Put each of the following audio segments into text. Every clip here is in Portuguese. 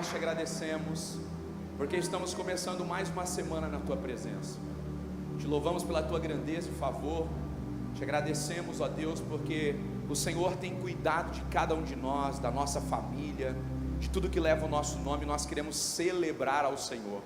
nós te agradecemos, porque estamos começando mais uma semana na tua presença. Te louvamos pela tua grandeza e favor. Te agradecemos, ó Deus, porque o Senhor tem cuidado de cada um de nós, da nossa família, de tudo que leva o nosso nome. Nós queremos celebrar ao Senhor.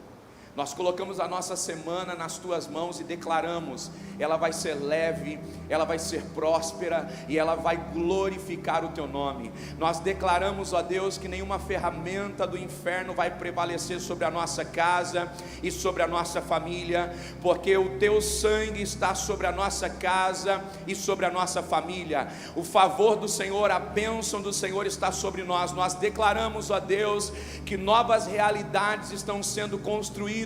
Nós colocamos a nossa semana nas tuas mãos e declaramos: ela vai ser leve, ela vai ser próspera e ela vai glorificar o teu nome. Nós declaramos, ó Deus, que nenhuma ferramenta do inferno vai prevalecer sobre a nossa casa e sobre a nossa família, porque o teu sangue está sobre a nossa casa e sobre a nossa família. O favor do Senhor, a bênção do Senhor está sobre nós. Nós declaramos, ó Deus, que novas realidades estão sendo construídas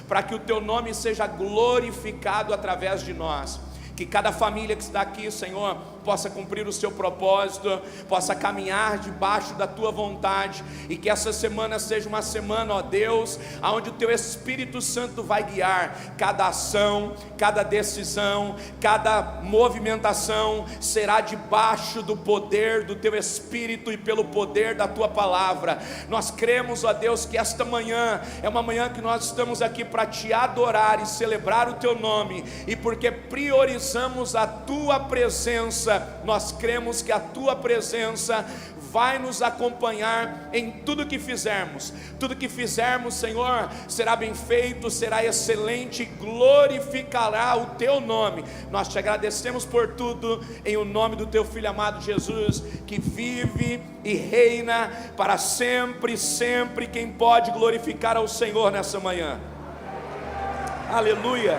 para que o teu nome seja glorificado através de nós. Que cada família que está aqui, Senhor, possa cumprir o seu propósito, possa caminhar debaixo da tua vontade, e que essa semana seja uma semana, ó Deus, onde o teu Espírito Santo vai guiar cada ação, cada decisão, cada movimentação será debaixo do poder do teu Espírito e pelo poder da tua palavra. Nós cremos, ó Deus, que esta manhã é uma manhã que nós estamos aqui para te adorar e celebrar o teu nome, e porque priorizamos a tua presença, nós cremos que a tua presença vai nos acompanhar em tudo que fizermos. Tudo que fizermos, Senhor, será bem feito, será excelente, glorificará o teu nome. Nós te agradecemos por tudo, em o nome do teu Filho amado Jesus, que vive e reina para sempre, sempre. Quem pode glorificar ao Senhor nessa manhã? Aleluia,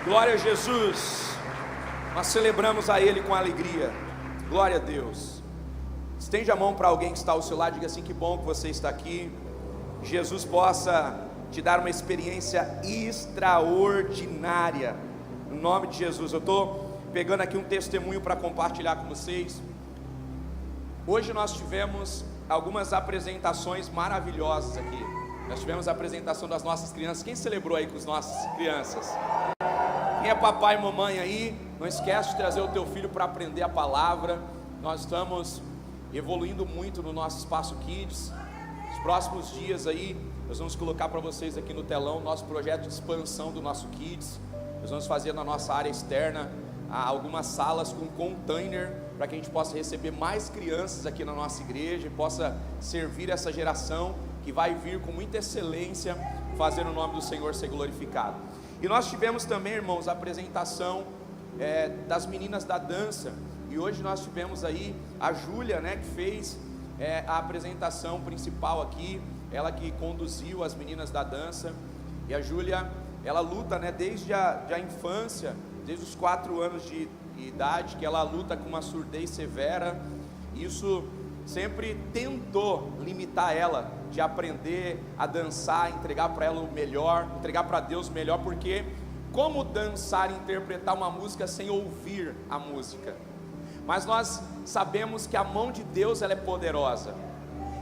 glória a Jesus. Nós celebramos a Ele com alegria. Glória a Deus. Estende a mão para alguém que está ao seu lado, diga assim: que bom que você está aqui. Jesus possa te dar uma experiência extraordinária, no nome de Jesus. Eu estou pegando aqui um testemunho para compartilhar com vocês. Hoje nós tivemos algumas apresentações maravilhosas aqui. Nós tivemos a apresentação das nossas crianças. Quem celebrou aí com as nossas crianças? Quem é papai e mamãe aí, não esquece de trazer o teu filho para aprender a palavra. Nós estamos evoluindo muito no nosso Espaço Kids. Nos próximos dias aí, nós vamos colocar para vocês aqui no telão nosso projeto de expansão do nosso Kids. Nós vamos fazer na nossa área externa algumas salas com container, para que a gente possa receber mais crianças aqui na nossa igreja e possa servir essa geração que vai vir com muita excelência, fazer o nome do Senhor ser glorificado. E nós tivemos também, irmãos, a apresentação das meninas da dança. E hoje nós tivemos aí a Júlia, né, que fez a apresentação principal aqui. Ela que conduziu as meninas da dança. E a Júlia, ela luta, né, desde a infância, desde os 4 anos de idade, que ela luta com uma surdez severa. Isso sempre tentou limitar ela de aprender a dançar, entregar para ela o melhor, entregar para Deus o melhor, porque como dançar e interpretar uma música sem ouvir a música? Mas nós sabemos que a mão de Deus, ela é poderosa,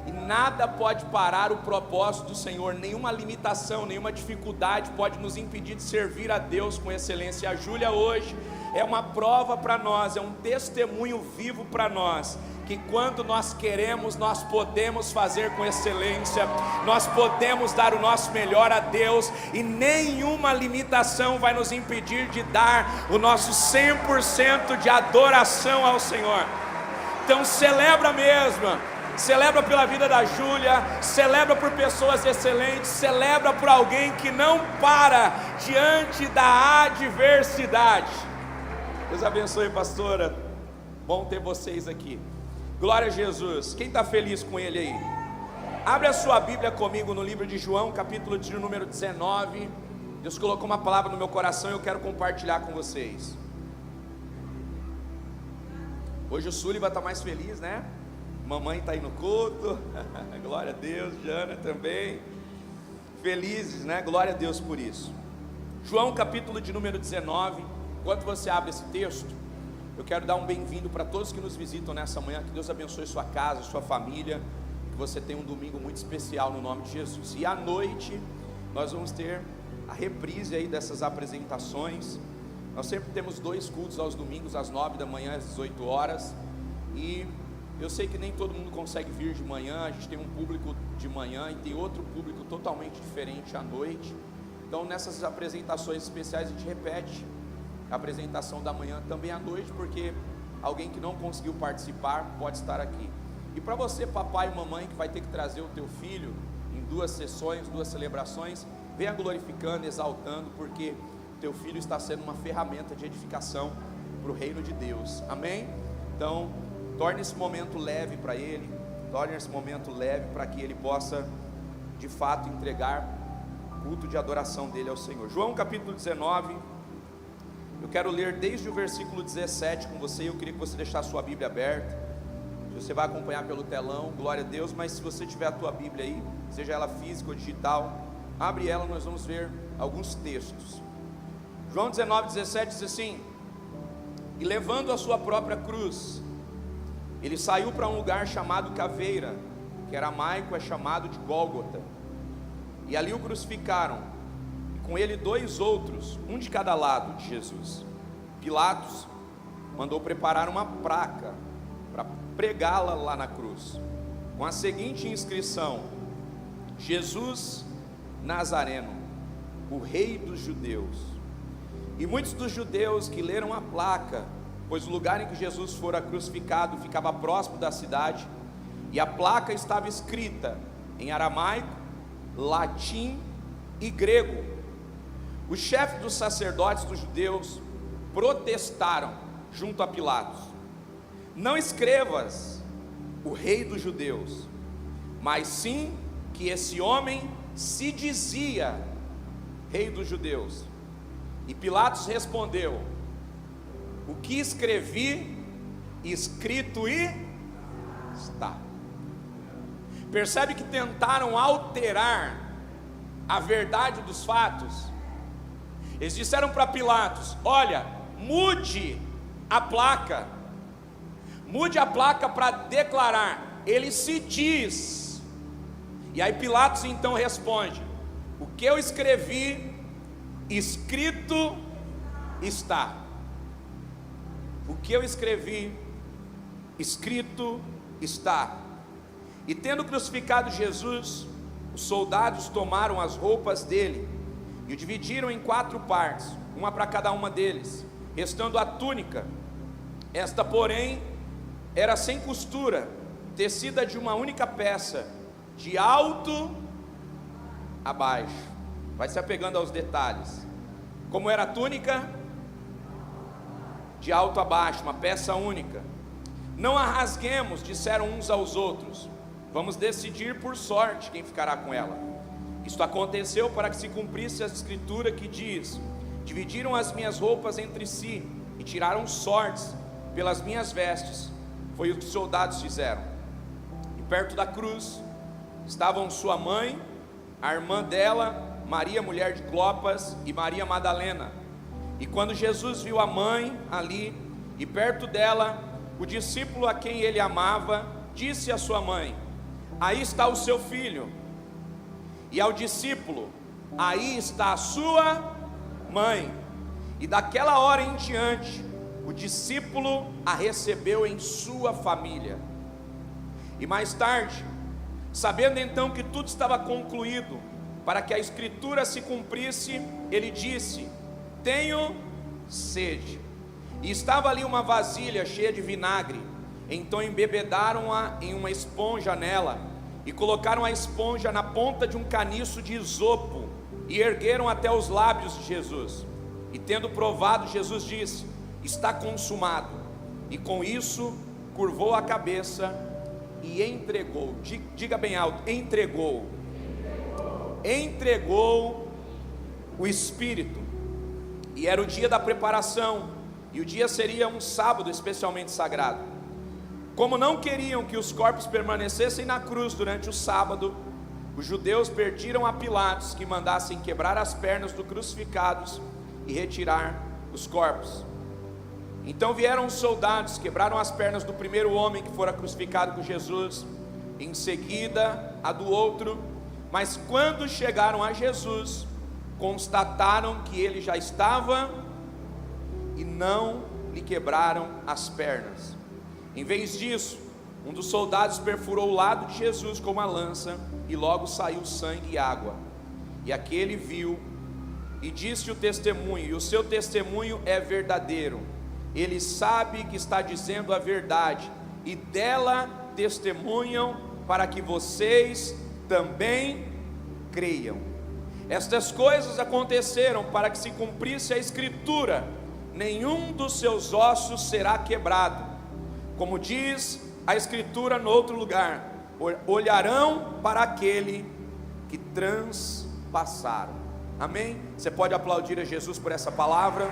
e nada pode parar o propósito do Senhor, nenhuma limitação, nenhuma dificuldade pode nos impedir de servir a Deus com excelência. A Júlia hoje é uma prova para nós, é um testemunho vivo para nós, que quando nós queremos, nós podemos fazer com excelência, nós podemos dar o nosso melhor a Deus, e nenhuma limitação vai nos impedir de dar o nosso 100% de adoração ao Senhor. Então celebra mesmo, celebra pela vida da Júlia, celebra por pessoas excelentes, celebra por alguém que não para diante da adversidade. Deus abençoe, pastora, bom ter vocês aqui. Glória a Jesus. Quem está feliz com ele aí? Abre a sua Bíblia comigo no livro de João, capítulo de número 19. Deus colocou uma palavra no meu coração e eu quero compartilhar com vocês. Hoje o Súliva está mais feliz, né? Mamãe está aí no culto. Glória a Deus. Jana também. Felizes, né? Glória a Deus por isso. João, capítulo de número 19. Enquanto você abre esse texto, eu quero dar um bem-vindo para todos que nos visitam nessa manhã. Que Deus abençoe sua casa, sua família. Que você tenha um domingo muito especial no nome de Jesus. E à noite nós vamos ter a reprise aí dessas apresentações. Nós sempre temos 2 cultos aos domingos, às 9 da manhã, às 18 horas. E Eu sei que nem todo mundo consegue vir de manhã, a gente tem um público de manhã e tem outro público totalmente diferente à noite. Então nessas apresentações especiais a gente repete a apresentação da manhã também à noite, porque alguém que não conseguiu participar pode estar aqui. E para você, papai e mamãe, que vai ter que trazer o teu filho em 2 sessões, 2 celebrações, venha glorificando, exaltando, porque teu filho está sendo uma ferramenta de edificação para o reino de Deus, amém? Então, torne esse momento leve para ele, torne esse momento leve para que ele possa, de fato, entregar culto de adoração dele ao Senhor. João capítulo 19, eu quero ler desde o versículo 17 com você. Eu queria que você deixasse a sua Bíblia aberta. Você vai acompanhar pelo telão, glória a Deus, mas se você tiver a tua Bíblia aí, seja ela física ou digital, abre ela, nós vamos ver alguns textos. João 19, 17 diz assim: e levando a sua própria cruz, ele saiu para um lugar chamado Caveira, que aramaico é chamado de Gólgota, e ali o crucificaram, e com ele 2 outros, um de cada lado de Jesus. Pilatos mandou preparar uma placa para pregá-la lá na cruz, com a seguinte inscrição: Jesus Nazareno, o rei dos judeus. E muitos dos judeus que leram a placa, pois o lugar em que Jesus fora crucificado ficava próximo da cidade, e a placa estava escrita em aramaico, latim e grego. Os chefes dos sacerdotes dos judeus protestaram junto a Pilatos: não escrevas o rei dos judeus, mas sim que esse homem se dizia rei dos judeus. E Pilatos respondeu: o que escrevi, escrito e está. Percebe que tentaram alterar a verdade dos fatos? Eles disseram para Pilatos: olha, mude a placa para declarar, ele se diz. E aí Pilatos então responde: o que eu escrevi, escrito está. O que eu escrevi, escrito está. E tendo crucificado Jesus, os soldados tomaram as roupas dele e o dividiram em 4 partes, uma para cada uma deles, restando a túnica. Esta, porém, era sem costura, tecida de uma única peça, de alto a baixo. Vai se apegando aos detalhes. Como era a túnica? De alto a baixo, uma peça única. Não a rasguemos, disseram uns aos outros, vamos decidir por sorte quem ficará com ela. Isto aconteceu para que se cumprisse a escritura que diz: dividiram as minhas roupas entre si e tiraram sortes pelas minhas vestes. Foi o que os soldados fizeram. E perto da cruz estavam sua mãe, a irmã dela, Maria, mulher de Clopas, e Maria Madalena. E quando Jesus viu a mãe ali, e perto dela o discípulo a quem ele amava, disse à sua mãe: aí está o seu filho. E ao discípulo: aí está a sua mãe. E daquela hora em diante, o discípulo a recebeu em sua família. E mais tarde, sabendo então que tudo estava concluído, para que a escritura se cumprisse, ele disse: tenho sede. E estava ali uma vasilha cheia de vinagre. Então embebedaram-a em uma esponja nela, e colocaram a esponja na ponta de um caniço de isopo, e ergueram até os lábios de Jesus. E tendo provado, Jesus disse: está consumado. E com isso curvou a cabeça e entregou. Diga bem alto: entregou o Espírito. E era o dia da preparação, e o dia seria um sábado especialmente sagrado. Como não queriam que os corpos permanecessem na cruz durante o sábado, os judeus pediram a Pilatos que mandassem quebrar as pernas dos crucificados e retirar os corpos. Então vieram os soldados, quebraram as pernas do primeiro homem que fora crucificado com Jesus, em seguida a do outro. Mas quando chegaram a Jesus, constataram que ele já estava e não lhe quebraram as pernas. Em vez disso, Um dos soldados perfurou o lado de Jesus com uma lança, e logo saiu sangue e água. E aquele viu e disse o testemunho, e o seu testemunho é verdadeiro. Ele sabe que está dizendo a verdade, e dela testemunham, para que vocês também creiam. Estas coisas aconteceram para que se cumprisse a escritura: nenhum dos seus ossos será quebrado. Como diz a escritura no outro lugar: olharão para aquele que transpassaram. Amém? Você pode aplaudir a Jesus por essa palavra?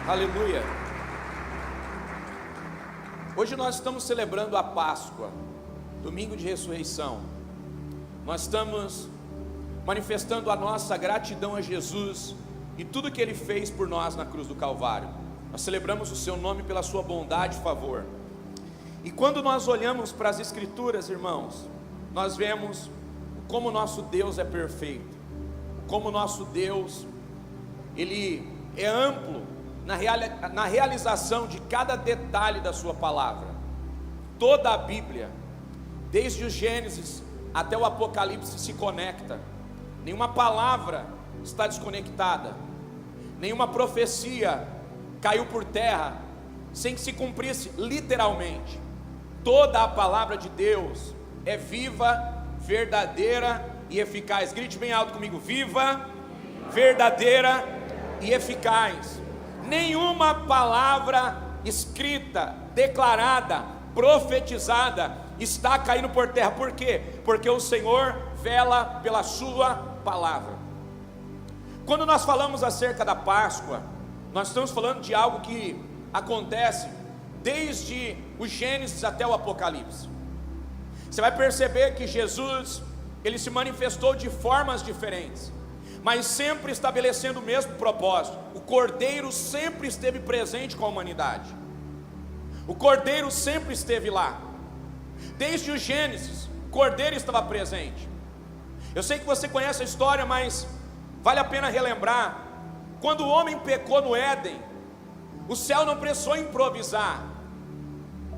Aleluia. Hoje nós estamos celebrando a Páscoa, domingo de ressurreição. Nós estamos manifestando a nossa gratidão a Jesus e tudo que Ele fez por nós na cruz do Calvário. Nós celebramos o Seu nome pela Sua bondade e favor. E quando nós olhamos para as Escrituras, irmãos, nós vemos como nosso Deus é perfeito, como nosso Deus, Ele é amplo na realização de cada detalhe da Sua palavra. Toda a Bíblia, desde o Gênesis até o Apocalipse, se conecta. Nenhuma palavra está desconectada, nenhuma profecia caiu por terra sem que se cumprisse literalmente. Toda a palavra de Deus é viva, verdadeira e eficaz. Grite bem alto comigo: viva, verdadeira e eficaz. Nenhuma palavra escrita, declarada, profetizada está caindo por terra. Por quê? Porque o Senhor vela pela sua palavra. Quando nós falamos acerca da Páscoa, nós estamos falando de algo que acontece desde o Gênesis até o Apocalipse. Você vai perceber que Jesus, Ele se manifestou de formas diferentes, mas sempre estabelecendo o mesmo propósito. O Cordeiro sempre esteve presente com a humanidade. O Cordeiro sempre esteve lá. Desde o Gênesis, o Cordeiro estava presente. Eu sei que você conhece a história, mas vale a pena relembrar. Quando o homem pecou no Éden, o céu não precisou improvisar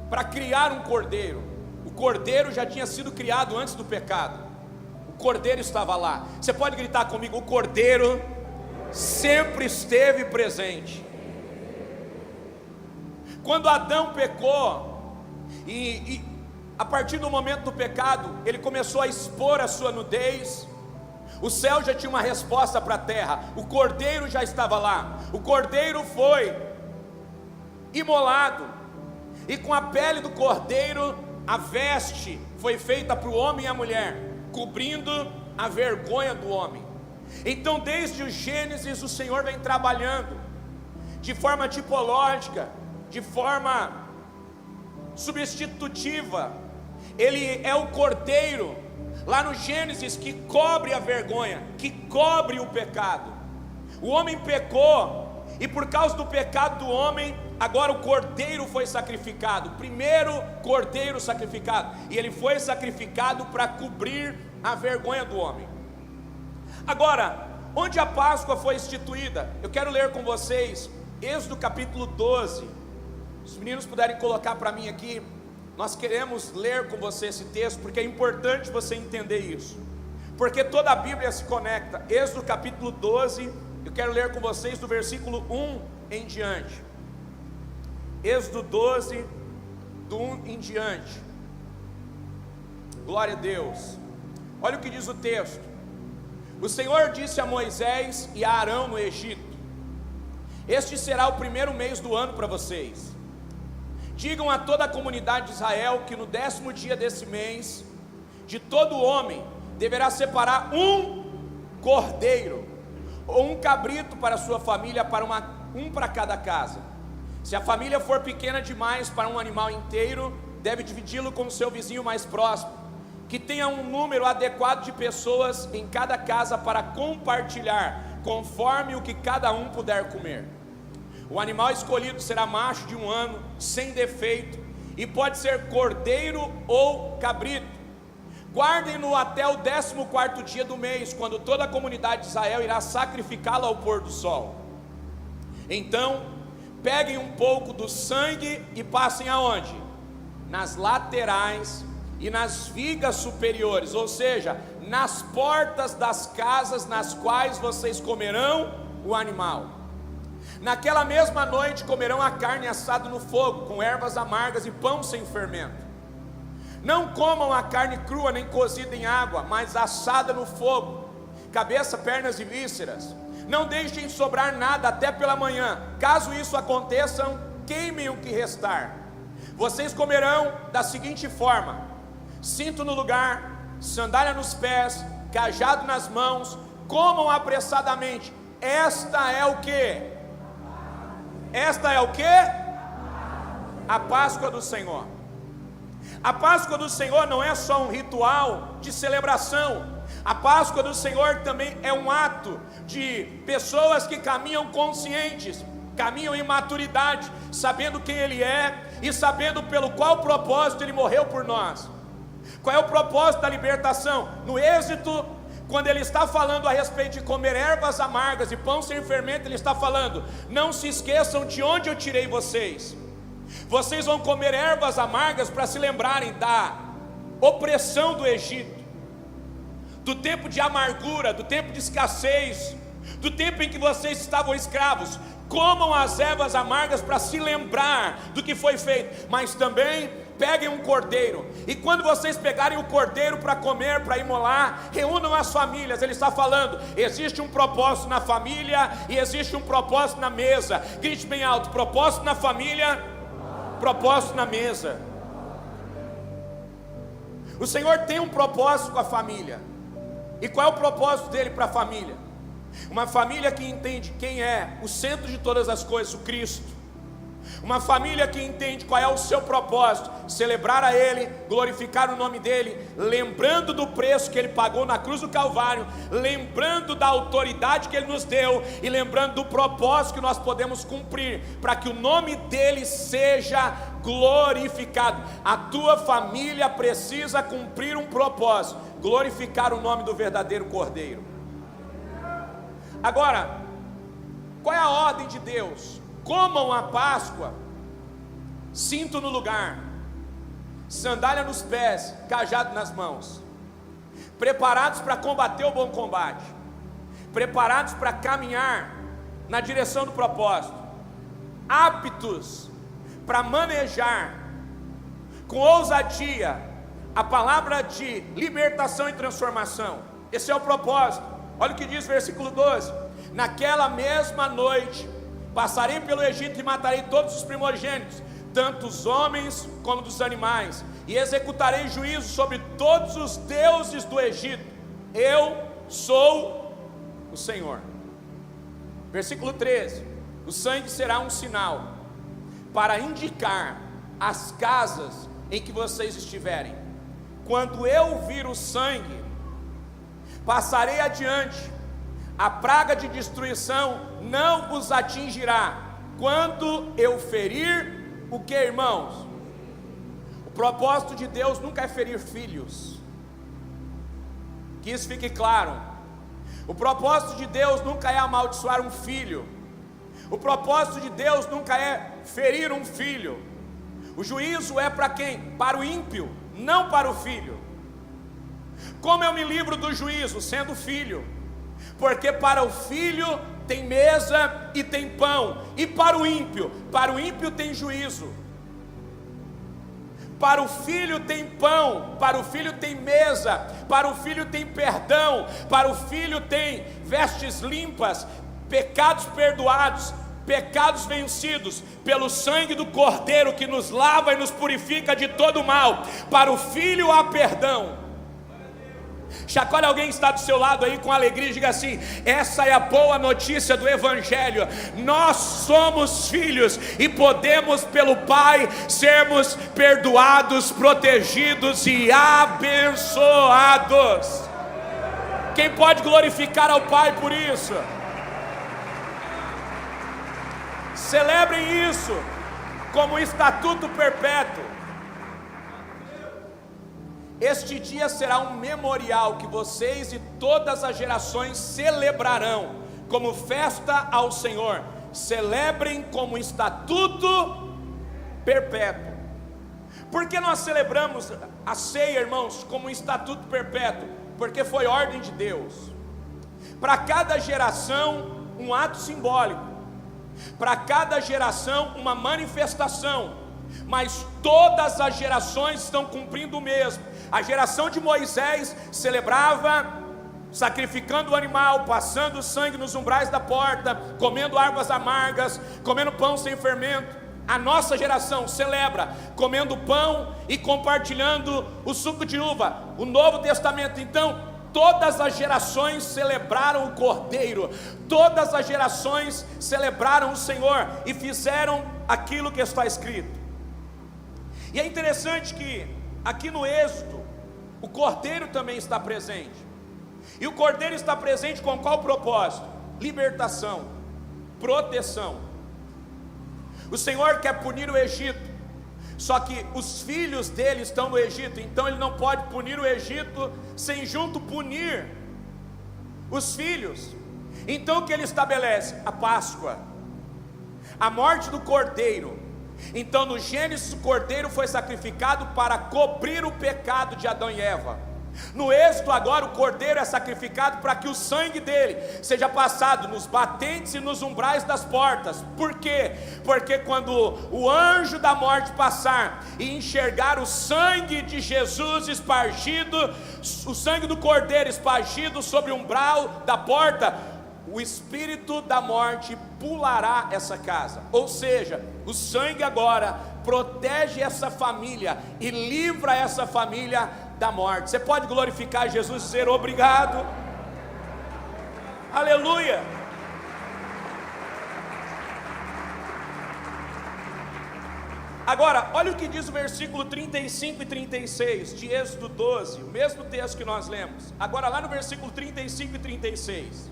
para criar um cordeiro. O cordeiro já tinha sido criado antes do pecado. O cordeiro estava lá. Você pode gritar comigo: o cordeiro sempre esteve presente. Quando Adão pecou, e a partir do momento do pecado, ele começou a expor a sua nudez, o céu já tinha uma resposta para a terra. O cordeiro já estava lá. O cordeiro foi imolado, e com a pele do cordeiro a veste foi feita para o homem e a mulher, cobrindo a vergonha do homem. Então desde o Gênesis o Senhor vem trabalhando de forma tipológica, de forma substitutiva. Ele é o cordeiro lá no Gênesis que cobre a vergonha, que cobre o pecado. O homem pecou, e por causa do pecado do homem, agora o cordeiro foi sacrificado, o primeiro cordeiro sacrificado, e ele foi sacrificado para cobrir a vergonha do homem. Agora, onde a Páscoa foi instituída? Eu quero ler com vocês Êxodo capítulo 12. Se os meninos puderem colocar para mim aqui, nós queremos ler com você esse texto, porque é importante você entender isso, porque toda a Bíblia se conecta. Êxodo capítulo 12, eu quero ler com vocês do versículo 1 em diante. Êxodo 12, do 1 em diante. Glória a Deus. Olha o que diz o texto. O Senhor disse a Moisés e a Arão no Egito: este será o primeiro mês do ano para vocês. Digam a toda a comunidade de Israel que no 10º dia desse mês, de todo homem deverá separar um cordeiro ou um cabrito para a sua família, para um para cada casa. Se a família for pequena demais para um animal inteiro, deve dividi-lo com o seu vizinho mais próximo, que tenha um número adequado de pessoas em cada casa para compartilhar, conforme o que cada um puder comer. O animal escolhido será macho de 1 ano, sem defeito, e pode ser cordeiro ou cabrito. Guardem-no até o 14º dia do mês, quando toda a comunidade de Israel irá sacrificá-lo ao pôr do sol. Então peguem um pouco do sangue e passem aonde? Nas laterais e nas vigas superiores, ou seja, nas portas das casas nas quais vocês comerão o animal. Naquela mesma noite comerão a carne assada no fogo, com ervas amargas e pão sem fermento. Não comam a carne crua nem cozida em água, mas assada no fogo, cabeça, pernas e vísceras. Não deixem sobrar nada até pela manhã. Caso isso aconteça, queimem o que restar. Vocês comerão da seguinte forma: cinto no lugar, sandália nos pés, cajado nas mãos. Comam apressadamente. Esta é o que? Esta é o que? A Páscoa do Senhor. A Páscoa do Senhor não é só um ritual de celebração. A Páscoa do Senhor também é um ato de pessoas que caminham conscientes, caminham em maturidade, sabendo quem Ele é e sabendo pelo qual propósito Ele morreu por nós. Qual é o propósito da libertação? No Êxodo, quando Ele está falando a respeito de comer ervas amargas e pão sem fermento, Ele está falando: não se esqueçam de onde eu tirei vocês. Vocês vão comer ervas amargas para se lembrarem da opressão do Egito, do tempo de amargura, do tempo de escassez, do tempo em que vocês estavam escravos. Comam as ervas amargas para se lembrar do que foi feito, mas também peguem um cordeiro, e quando vocês pegarem o cordeiro para comer, para imolar, reúnam as famílias. Ele está falando, existe um propósito na família e existe um propósito na mesa. Grite bem alto: propósito na família, propósito na mesa. O Senhor tem um propósito com a família. E qual é o propósito dele para a família? Uma família que entende quem é o centro de todas as coisas, o Cristo. Uma família que entende qual é o seu propósito: celebrar a Ele, glorificar o nome dEle, lembrando do preço que Ele pagou na cruz do Calvário, lembrando da autoridade que Ele nos deu e lembrando do propósito que nós podemos cumprir para que o nome dEle seja glorificado. A tua família precisa cumprir um propósito: glorificar o nome do verdadeiro Cordeiro. Agora, qual é a ordem de Deus? Comam a Páscoa, cinto no lugar, sandália nos pés, cajado nas mãos, preparados para combater o bom combate, preparados para caminhar na direção do propósito, aptos para manejar com ousadia a palavra de libertação e transformação. Esse é o propósito. Olha o que diz o versículo 12: naquela mesma noite passarei pelo Egito e matarei todos os primogênitos, tanto os homens como dos animais, e executarei juízo sobre todos os deuses do Egito. Eu sou o Senhor. Versículo 13: o sangue será um sinal para indicar as casas em que vocês estiverem. Quando eu vir o sangue, passarei adiante. A praga de destruição não os atingirá. Quando eu ferir o que, irmãos? O propósito de Deus nunca é ferir filhos. Que isso fique claro. O propósito de Deus nunca é amaldiçoar um filho. O propósito de Deus nunca é ferir um filho. O juízo é para quem? Para o ímpio, não para o filho. Como eu me livro do juízo? Sendo filho. Porque para o filho tem mesa e tem pão, e para o ímpio tem juízo. Para o filho tem pão, para o filho tem mesa, para o filho tem perdão, para o filho tem vestes limpas, pecados perdoados, pecados vencidos pelo sangue do Cordeiro que nos lava e nos purifica de todo mal. Para o filho há perdão. Chacoalhe alguém que está do seu lado aí com alegria e diga assim: essa é a boa notícia do Evangelho. Nós somos filhos e podemos pelo Pai sermos perdoados, protegidos e abençoados. Quem pode glorificar ao Pai por isso? Celebrem isso como estatuto perpétuo. Este dia será um memorial que vocês e todas as gerações celebrarão como festa ao Senhor. celebrem como estatuto perpétuo. Por que nós celebramos a ceia, irmãos, como um estatuto perpétuo? Porque foi ordem de Deus. Para cada geração, um ato simbólico. Para cada geração, uma manifestação. Mas todas as gerações estão cumprindo o mesmo. A geração de Moisés celebrava sacrificando o animal, passando sangue nos umbrais da porta, comendo ervas amargas, comendo pão sem fermento. A nossa geração celebra comendo pão e compartilhando o suco de uva. O Novo Testamento, então, todas as gerações celebraram o Cordeiro, todas as gerações celebraram o Senhor e fizeram aquilo que está escrito. E é interessante que aqui no Êxodo o Cordeiro também está presente. E o Cordeiro está presente com qual propósito? Libertação, proteção. O Senhor quer punir o Egito, só que os filhos dele estão no Egito, então ele não pode punir o Egito sem junto punir os filhos. Então o que ele estabelece? A Páscoa, a morte do Cordeiro. Então no Gênesis o Cordeiro foi sacrificado para cobrir o pecado de Adão e Eva. No Êxodo agora o Cordeiro é sacrificado para que o sangue dele seja passado nos batentes e nos umbrais das portas. Por quê? Porque quando o anjo da morte passar e enxergar o sangue de Jesus espargido, o sangue do Cordeiro espargido sobre o umbral da porta, o espírito da morte pulará essa casa. Ou seja, o sangue agora protege essa família e livra essa família da morte. Você pode glorificar Jesus e dizer obrigado. Aleluia. Agora, olha o que diz o versículo 35 e 36 de Êxodo 12, o mesmo texto que nós lemos. Agora lá no versículo 35 e 36.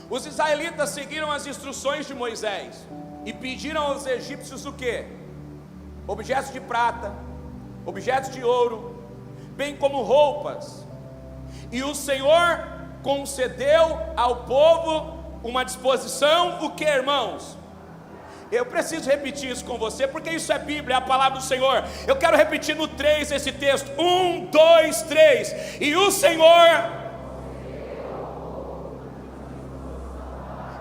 Os israelitas seguiram as instruções de Moisés e pediram aos egípcios o quê? Objetos de prata, objetos de ouro, bem como roupas. E o Senhor concedeu ao povo uma disposição, o que, irmãos? Eu preciso repetir isso com você, porque isso é Bíblia, é a palavra do Senhor. Eu quero repetir no 3 esse texto. 1, 2, 3. E o Senhor...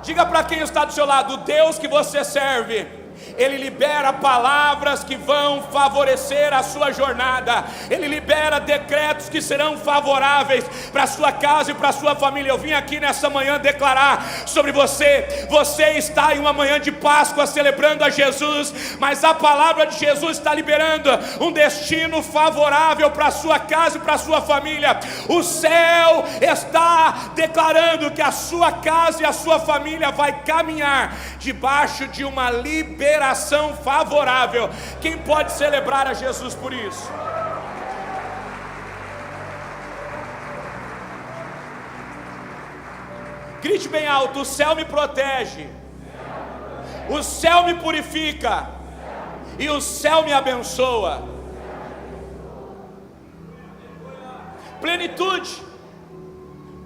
Diga para quem está do seu lado: o Deus que você serve, Ele libera palavras que vão favorecer a sua jornada. Ele libera decretos que serão favoráveis para a sua casa e para a sua família. Eu vim aqui nessa manhã declarar sobre você. Você está em uma manhã de Páscoa celebrando a Jesus, mas a palavra de Jesus está liberando um destino favorável para a sua casa e para a sua família. O céu está declarando que a sua casa e a sua família vai caminhar debaixo de uma liberação favorável. Quem pode celebrar a Jesus por isso? Grite bem alto: o céu me protege, o céu me purifica e o céu me abençoa. Plenitude,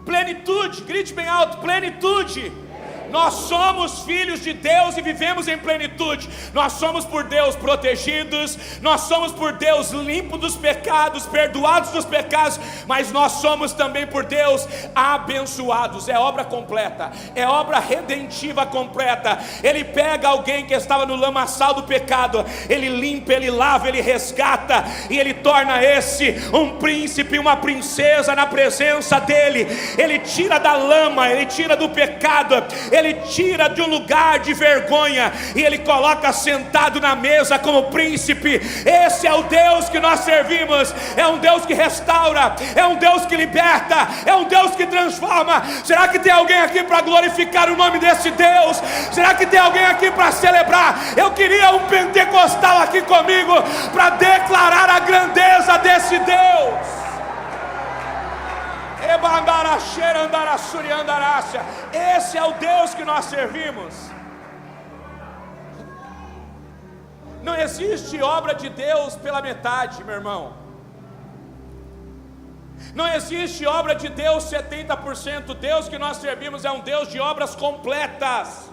plenitude, grite bem alto: plenitude. Nós somos filhos de Deus e vivemos em plenitude. Nós somos por Deus protegidos, nós somos por Deus limpos dos pecados, perdoados dos pecados, mas nós somos também por Deus abençoados. É obra completa, é obra redentiva completa. Ele pega alguém que estava no lamaçal do pecado, Ele limpa, Ele lava, Ele resgata, e Ele torna esse um príncipe, uma princesa na presença dEle. Ele tira da lama, Ele tira do pecado, Ele tira de um lugar de vergonha e Ele coloca sentado na mesa como príncipe. Esse é o Deus que nós servimos. É um Deus que restaura, é um Deus que liberta, é um Deus que transforma. Será que tem alguém aqui para glorificar o nome desse Deus? Será que tem alguém aqui para celebrar? Eu queria um pentecostal aqui comigo para declarar a grandeza desse Deus. Esse é o Deus que nós servimos. Não existe obra de Deus pela metade, meu irmão. Não existe obra de Deus 70%. O Deus que nós servimos é um Deus de obras completas.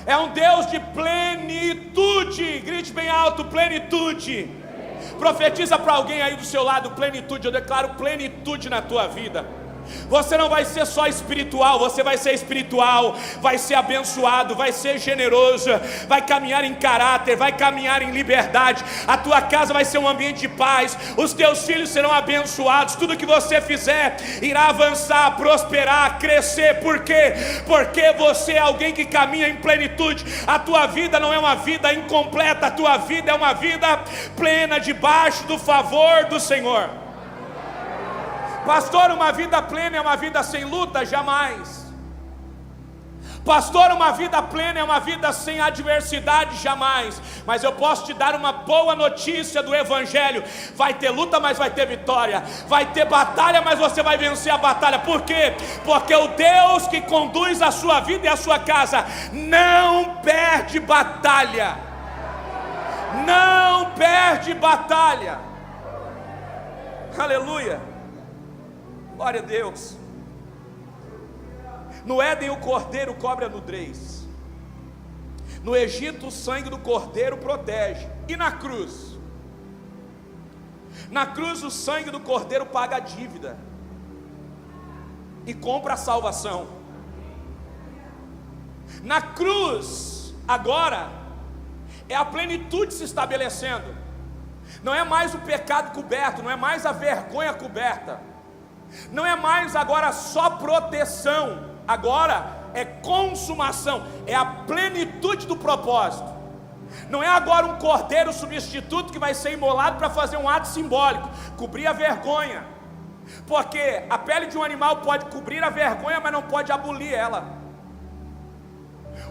É um Deus de plenitude. Grite bem alto: plenitude. Profetiza para alguém aí do seu lado: plenitude. Eu declaro plenitude na tua vida. Você não vai ser só espiritual, você vai ser espiritual, vai ser abençoado, vai ser generoso, vai caminhar em caráter, vai caminhar em liberdade. A tua casa vai ser um ambiente de paz, os teus filhos serão abençoados. Tudo que você fizer irá avançar, prosperar, crescer. Por quê? Porque você é alguém que caminha em plenitude. A tua vida não é uma vida incompleta, a tua vida é uma vida plena, debaixo do favor do Senhor. Pastor, uma vida plena é uma vida sem luta? Jamais. Pastor, uma vida plena é uma vida sem adversidade? Jamais. Mas eu posso te dar uma boa notícia do Evangelho: vai ter luta, mas vai ter vitória. Vai ter batalha, mas você vai vencer a batalha. Por quê? Porque o Deus que conduz a sua vida e a sua casa não perde batalha. Não perde batalha. Aleluia. Glória a Deus. No Éden o cordeiro cobre a nudez. No Egito o sangue do cordeiro protege. E na cruz? Na cruz o sangue do cordeiro paga a dívida e compra a salvação. Na cruz agora é a plenitude se estabelecendo. Não é mais o pecado coberto, não é mais a vergonha coberta, não é mais agora só proteção, agora é consumação, é a plenitude do propósito. Não é agora um cordeiro substituto que vai ser imolado para fazer um ato simbólico, cobrir a vergonha, porque a pele de um animal pode cobrir a vergonha, mas não pode abolir ela.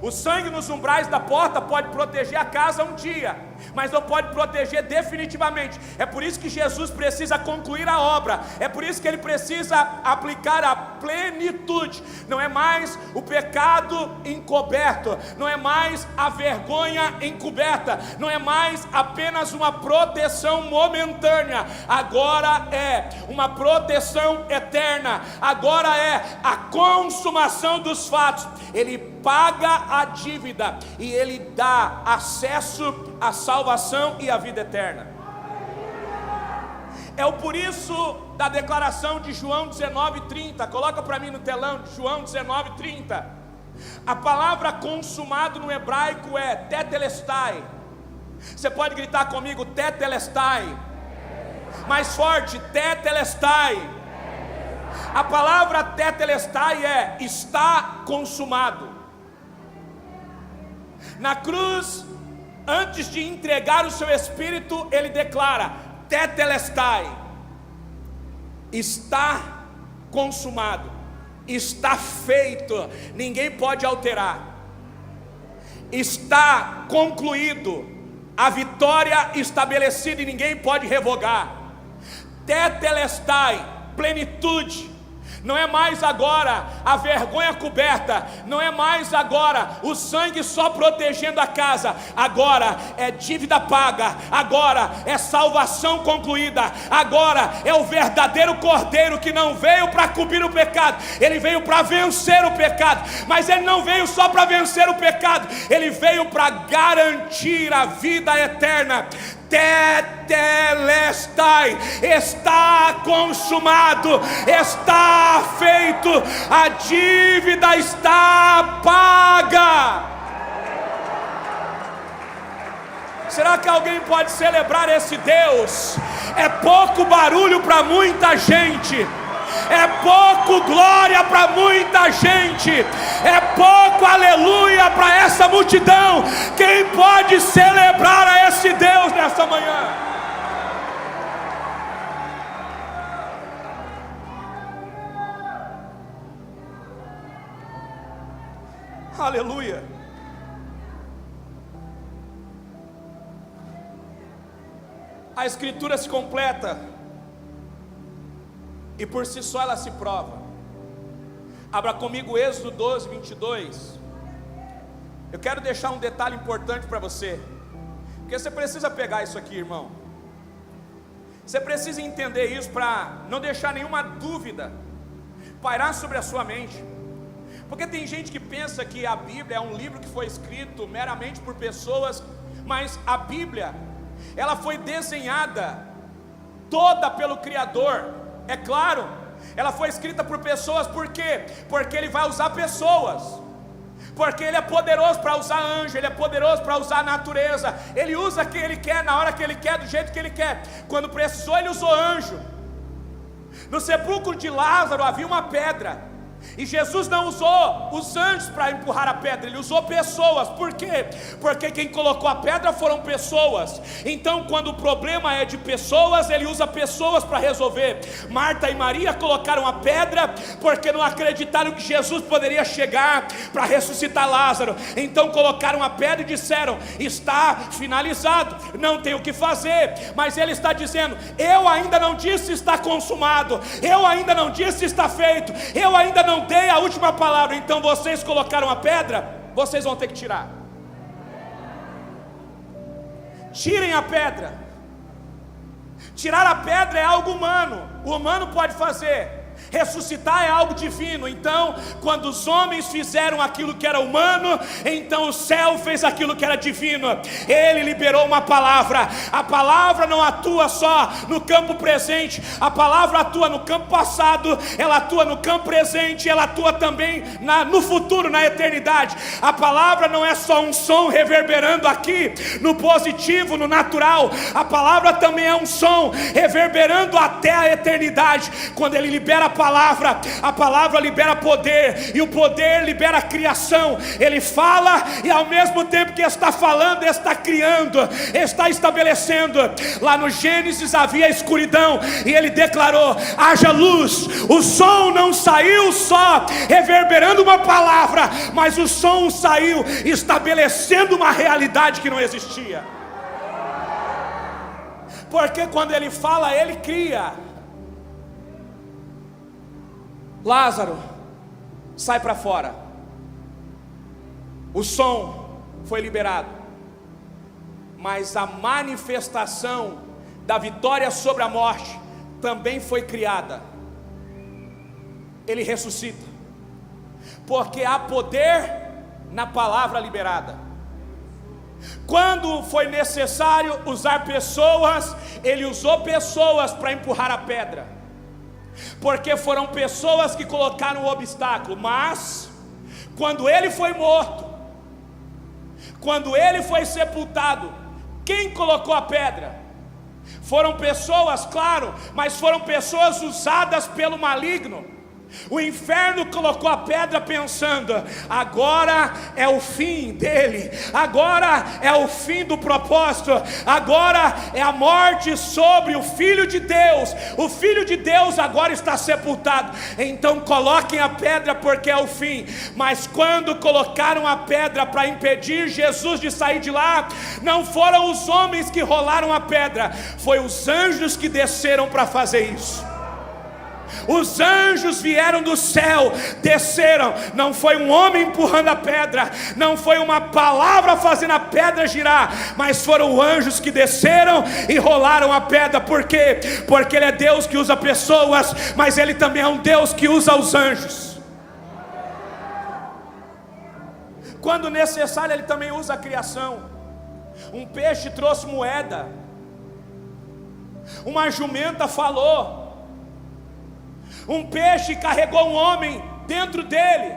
O sangue nos umbrais da porta pode proteger a casa um dia, mas não pode proteger definitivamente. É por isso que Jesus precisa concluir a obra. É por isso que Ele precisa aplicar a plenitude. Não é mais o pecado encoberto, não é mais a vergonha encoberta, não é mais apenas uma proteção momentânea. Agora é uma proteção eterna. Agora é a consumação dos fatos. Ele paga a dívida e Ele dá acesso à salvação e à vida eterna. É o por isso da declaração de João 19:30. Coloca para mim no telão, João 19:30. A palavra consumado no hebraico é tetelestai. Você pode gritar comigo: tetelestai. Mais forte: tetelestai. A palavra tetelestai é está consumado. Na cruz, antes de entregar o seu espírito, Ele declara: tetelestai, está consumado, está feito, ninguém pode alterar, está concluído, a vitória estabelecida e ninguém pode revogar. Tetelestai, plenitude. Não é mais agora a vergonha coberta, não é mais agora o sangue só protegendo a casa. Agora é dívida paga, agora é salvação concluída, agora é o verdadeiro cordeiro que não veio para cobrir o pecado, ele veio para vencer o pecado. Mas ele não veio só para vencer o pecado, ele veio para garantir a vida eterna. Tetelestai, está consumado, está feito, a dívida está paga. Será que alguém pode celebrar esse Deus? É pouco barulho para muita gente, é pouco glória para muita gente, é pouco aleluia para essa multidão. Quem pode celebrar a esse Deus nessa manhã? Aleluia. A escritura se completa e por si só ela se prova. Abra comigo Êxodo 12:22. Eu quero deixar um detalhe importante para você, porque você precisa pegar isso aqui, irmão. Você precisa entender isso para não deixar nenhuma dúvida pairar sobre a sua mente. Porque tem gente que pensa que a Bíblia é um livro que foi escrito meramente por pessoas, mas a Bíblia, ela foi desenhada toda pelo Criador. É claro, ela foi escrita por pessoas, por quê? Porque Ele vai usar pessoas, porque Ele é poderoso para usar anjo, Ele é poderoso para usar a natureza, Ele usa quem Ele quer, na hora que Ele quer, do jeito que Ele quer. Quando precisou, Ele usou anjo. No sepulcro de Lázaro havia uma pedra, e Jesus não usou os anjos para empurrar a pedra, Ele usou pessoas. Por quê? Porque quem colocou a pedra foram pessoas. Então quando o problema é de pessoas, Ele usa pessoas para resolver. Marta e Maria colocaram a pedra porque não acreditaram que Jesus poderia chegar para ressuscitar Lázaro. Então colocaram a pedra e disseram: está finalizado, não tem o que fazer. Mas Ele está dizendo: eu ainda não disse está consumado, eu ainda não disse está feito, eu ainda não dei a última palavra. Então vocês colocaram a pedra, vocês vão ter que tirar. Tirem a pedra. Tirar a pedra é algo humano, o humano pode fazer. Ressuscitar é algo divino. Então, quando os homens fizeram aquilo que era humano, então o céu fez aquilo que era divino. Ele liberou uma palavra. A palavra não atua só no campo presente, a palavra atua no campo passado, ela atua no campo presente, ela atua também no futuro, na eternidade. A palavra não é só um som reverberando aqui no positivo, no natural. A palavra também é um som reverberando até a eternidade. Quando Ele libera a palavra libera poder, e o poder libera a criação. Ele fala, e ao mesmo tempo que está falando, está criando, está estabelecendo. Lá no Gênesis havia escuridão, e Ele declarou: haja luz. O som não saiu só reverberando uma palavra, mas o som saiu estabelecendo uma realidade que não existia. Porque quando Ele fala, Ele cria. Lázaro, sai para fora. O som foi liberado, mas a manifestação da vitória sobre a morte também foi criada. Ele ressuscita, porque há poder na palavra liberada. Quando foi necessário usar pessoas, Ele usou pessoas para empurrar a pedra, porque foram pessoas que colocaram o obstáculo. Mas quando Ele foi morto, quando Ele foi sepultado, quem colocou a pedra? Foram pessoas, claro, mas foram pessoas usadas pelo maligno. O inferno colocou a pedra pensando: agora é o fim dele, agora é o fim do propósito, agora é a morte sobre o Filho de Deus. O Filho de Deus agora está sepultado, então coloquem a pedra porque é o fim. Mas quando colocaram a pedra para impedir Jesus de sair de lá, não foram os homens que rolaram a pedra, foi os anjos que desceram para fazer isso. Os anjos vieram do céu, desceram. Não foi um homem empurrando a pedra, não foi uma palavra fazendo a pedra girar, mas foram anjos que desceram e rolaram a pedra. Por quê? Porque Ele é Deus que usa pessoas, mas Ele também é um Deus que usa os anjos. Quando necessário, Ele também usa a criação. Um peixe trouxe moeda, uma jumenta falou, um peixe carregou um homem dentro dele.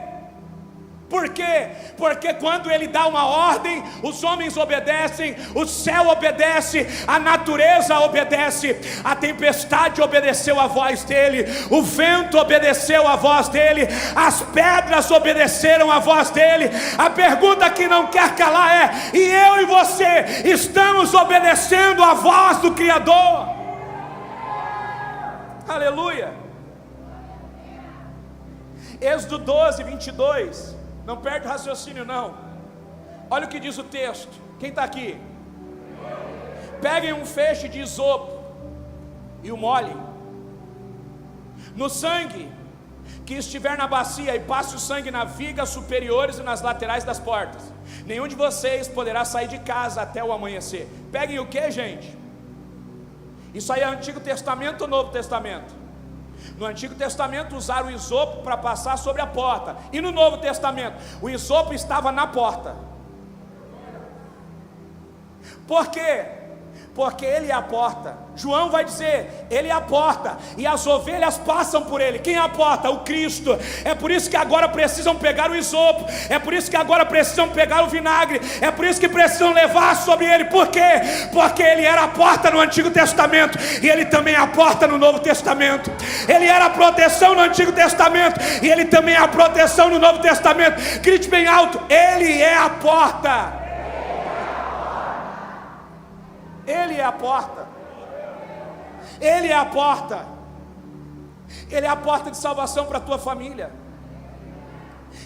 Por quê? Porque quando Ele dá uma ordem, os homens obedecem, o céu obedece, a natureza obedece. A tempestade obedeceu a voz dEle, o vento obedeceu a voz dEle, as pedras obedeceram a voz dEle. A pergunta que não quer calar é: e eu e você estamos obedecendo a voz do Criador? Aleluia. Êxodo 12, 22. Não perde o raciocínio não. Olha o que diz o texto. Quem está aqui? Peguem um feixe de isopo e o molhem no sangue que estiver na bacia, e passe o sangue nas vigas superiores e nas laterais das portas. Nenhum de vocês poderá sair de casa até o amanhecer. Peguem o que, gente? Isso aí é Antigo Testamento ou Novo Testamento? No Antigo Testamento usaram o isopo para passar sobre a porta, e no Novo Testamento o isopo estava na porta. Por quê? Porque Ele é a porta. João vai dizer, Ele é a porta, e as ovelhas passam por Ele. Quem é a porta? O Cristo. É por isso que agora precisam pegar o isopo, é por isso que agora precisam pegar o vinagre, é por isso que precisam levar sobre Ele. Por quê? Porque Ele era a porta no Antigo Testamento, e Ele também é a porta no Novo Testamento. Ele era a proteção no Antigo Testamento, e Ele também é a proteção no Novo Testamento. Grite bem alto, Ele é a porta. Ele é a porta. Ele é a porta. Ele é a porta de salvação para a tua família.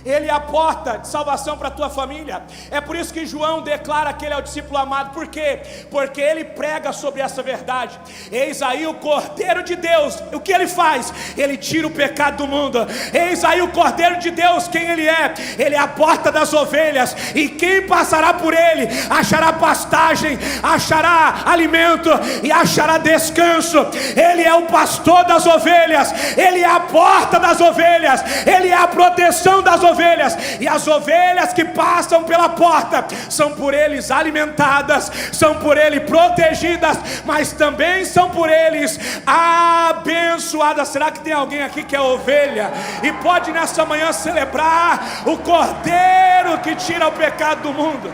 Ele é a porta de salvação para a tua família. É por isso que João declara que Ele é o discípulo amado. Por quê? Porque ele prega sobre essa verdade. Eis aí o Cordeiro de Deus. O que Ele faz? Ele tira o pecado do mundo. Eis aí o Cordeiro de Deus. Quem Ele é? Ele é a porta das ovelhas. E quem passará por Ele achará pastagem, achará alimento e achará descanso. Ele é o pastor das ovelhas. Ele é a porta das ovelhas. Ele é a proteção das ovelhas. E as ovelhas que passam pela porta são por eles alimentadas, são por ele protegidas, mas também são por eles abençoadas. Será que tem alguém aqui que é ovelha e pode nessa manhã celebrar o Cordeiro que tira o pecado do mundo?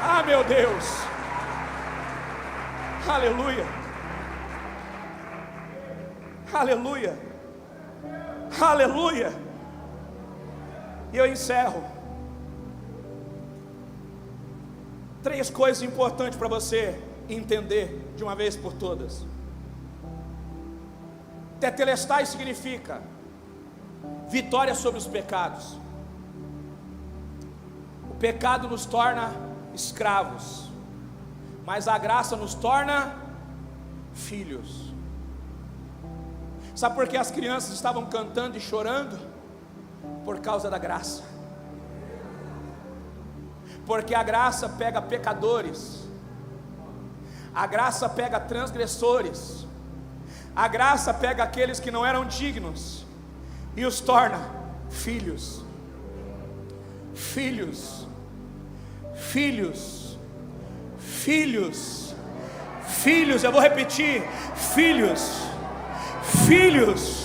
Ah, meu Deus, aleluia, aleluia, aleluia. E eu encerro. 3 coisas importantes para você entender de uma vez por todas. Tetelestai significa vitória sobre os pecados. O pecado nos torna escravos, mas a graça nos torna filhos. Sabe por que as crianças estavam cantando e chorando? Por causa da graça. Porque a graça pega pecadores, a graça pega transgressores, a graça pega aqueles que não eram dignos e os torna filhos. Filhos, filhos, filhos, filhos. Eu vou repetir: filhos, filhos.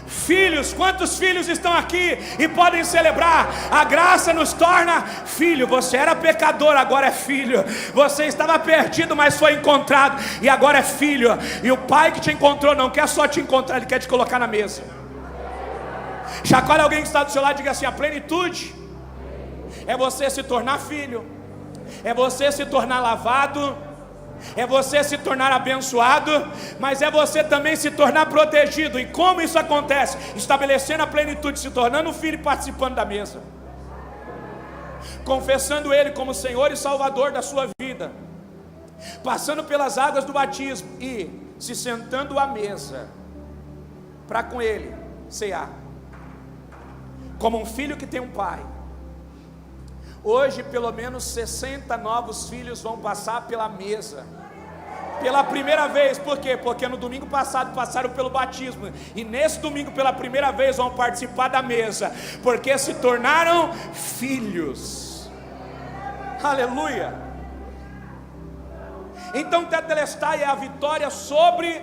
Filhos, quantos filhos estão aqui e podem celebrar? A graça nos torna filho. Você era pecador, agora é filho. Você estava perdido, mas foi encontrado e agora é filho. E o pai que te encontrou não quer só te encontrar, ele quer te colocar na mesa. Chacoalhe alguém que está do seu lado e diga assim: a plenitude é você se tornar filho, é você se tornar lavado, é você se tornar abençoado, mas é você também se tornar protegido. E como isso acontece? Estabelecendo a plenitude, se tornando filho e participando da mesa, confessando Ele como Senhor e Salvador da sua vida, passando pelas águas do batismo e se sentando à mesa para com Ele cear, como um filho que tem um pai. Hoje pelo menos 60 novos filhos vão passar pela mesa pela primeira vez. Por quê? Porque no domingo passado passaram pelo batismo, e nesse domingo pela primeira vez vão participar da mesa, porque se tornaram filhos. Aleluia. Então tetelestai é a vitória sobre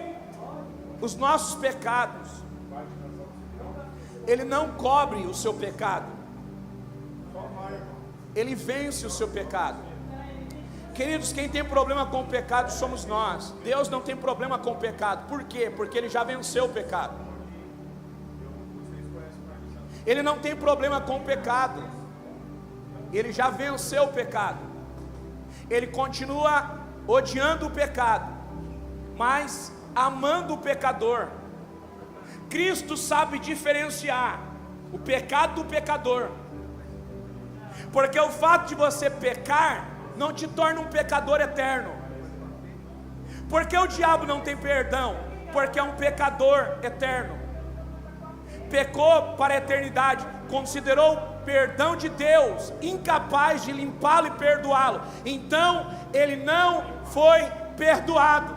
os nossos pecados. Ele não cobre o seu pecado, Ele vence o seu pecado. Queridos, quem tem problema com o pecado somos nós. Deus não tem problema com o pecado. Por quê? Porque Ele já venceu o pecado. Ele não tem problema com o pecado, Ele já venceu o pecado. Ele continua odiando o pecado, mas amando o pecador. Cristo sabe diferenciar o pecado do pecador, porque o fato de você pecar não te torna um pecador eterno. Porque o diabo não tem perdão? Porque é um pecador eterno. Pecou para a eternidade, considerou o perdão de Deus incapaz de limpá-lo e perdoá-lo, então ele não foi perdoado.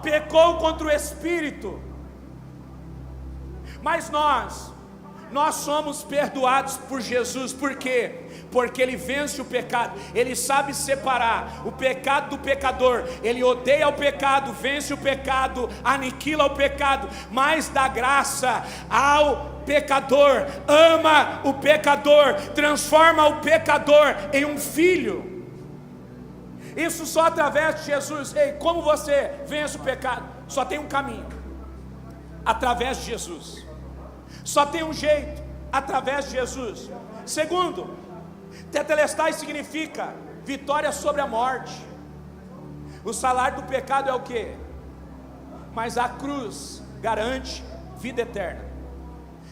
Pecou contra o Espírito, Mas nós somos perdoados por Jesus. Por quê? Porque Ele vence o pecado. Ele sabe separar o pecado do pecador. Ele odeia o pecado, vence o pecado, aniquila o pecado, mas dá graça ao pecador, ama o pecador, transforma o pecador em um filho. Isso só através de Jesus. Ei, como você vence o pecado? Só tem um caminho: através de Jesus. Só tem um jeito: através de Jesus. Segundo, tetelestai significa vitória sobre a morte. O salário do pecado é o quê? Mas a cruz garante vida eterna.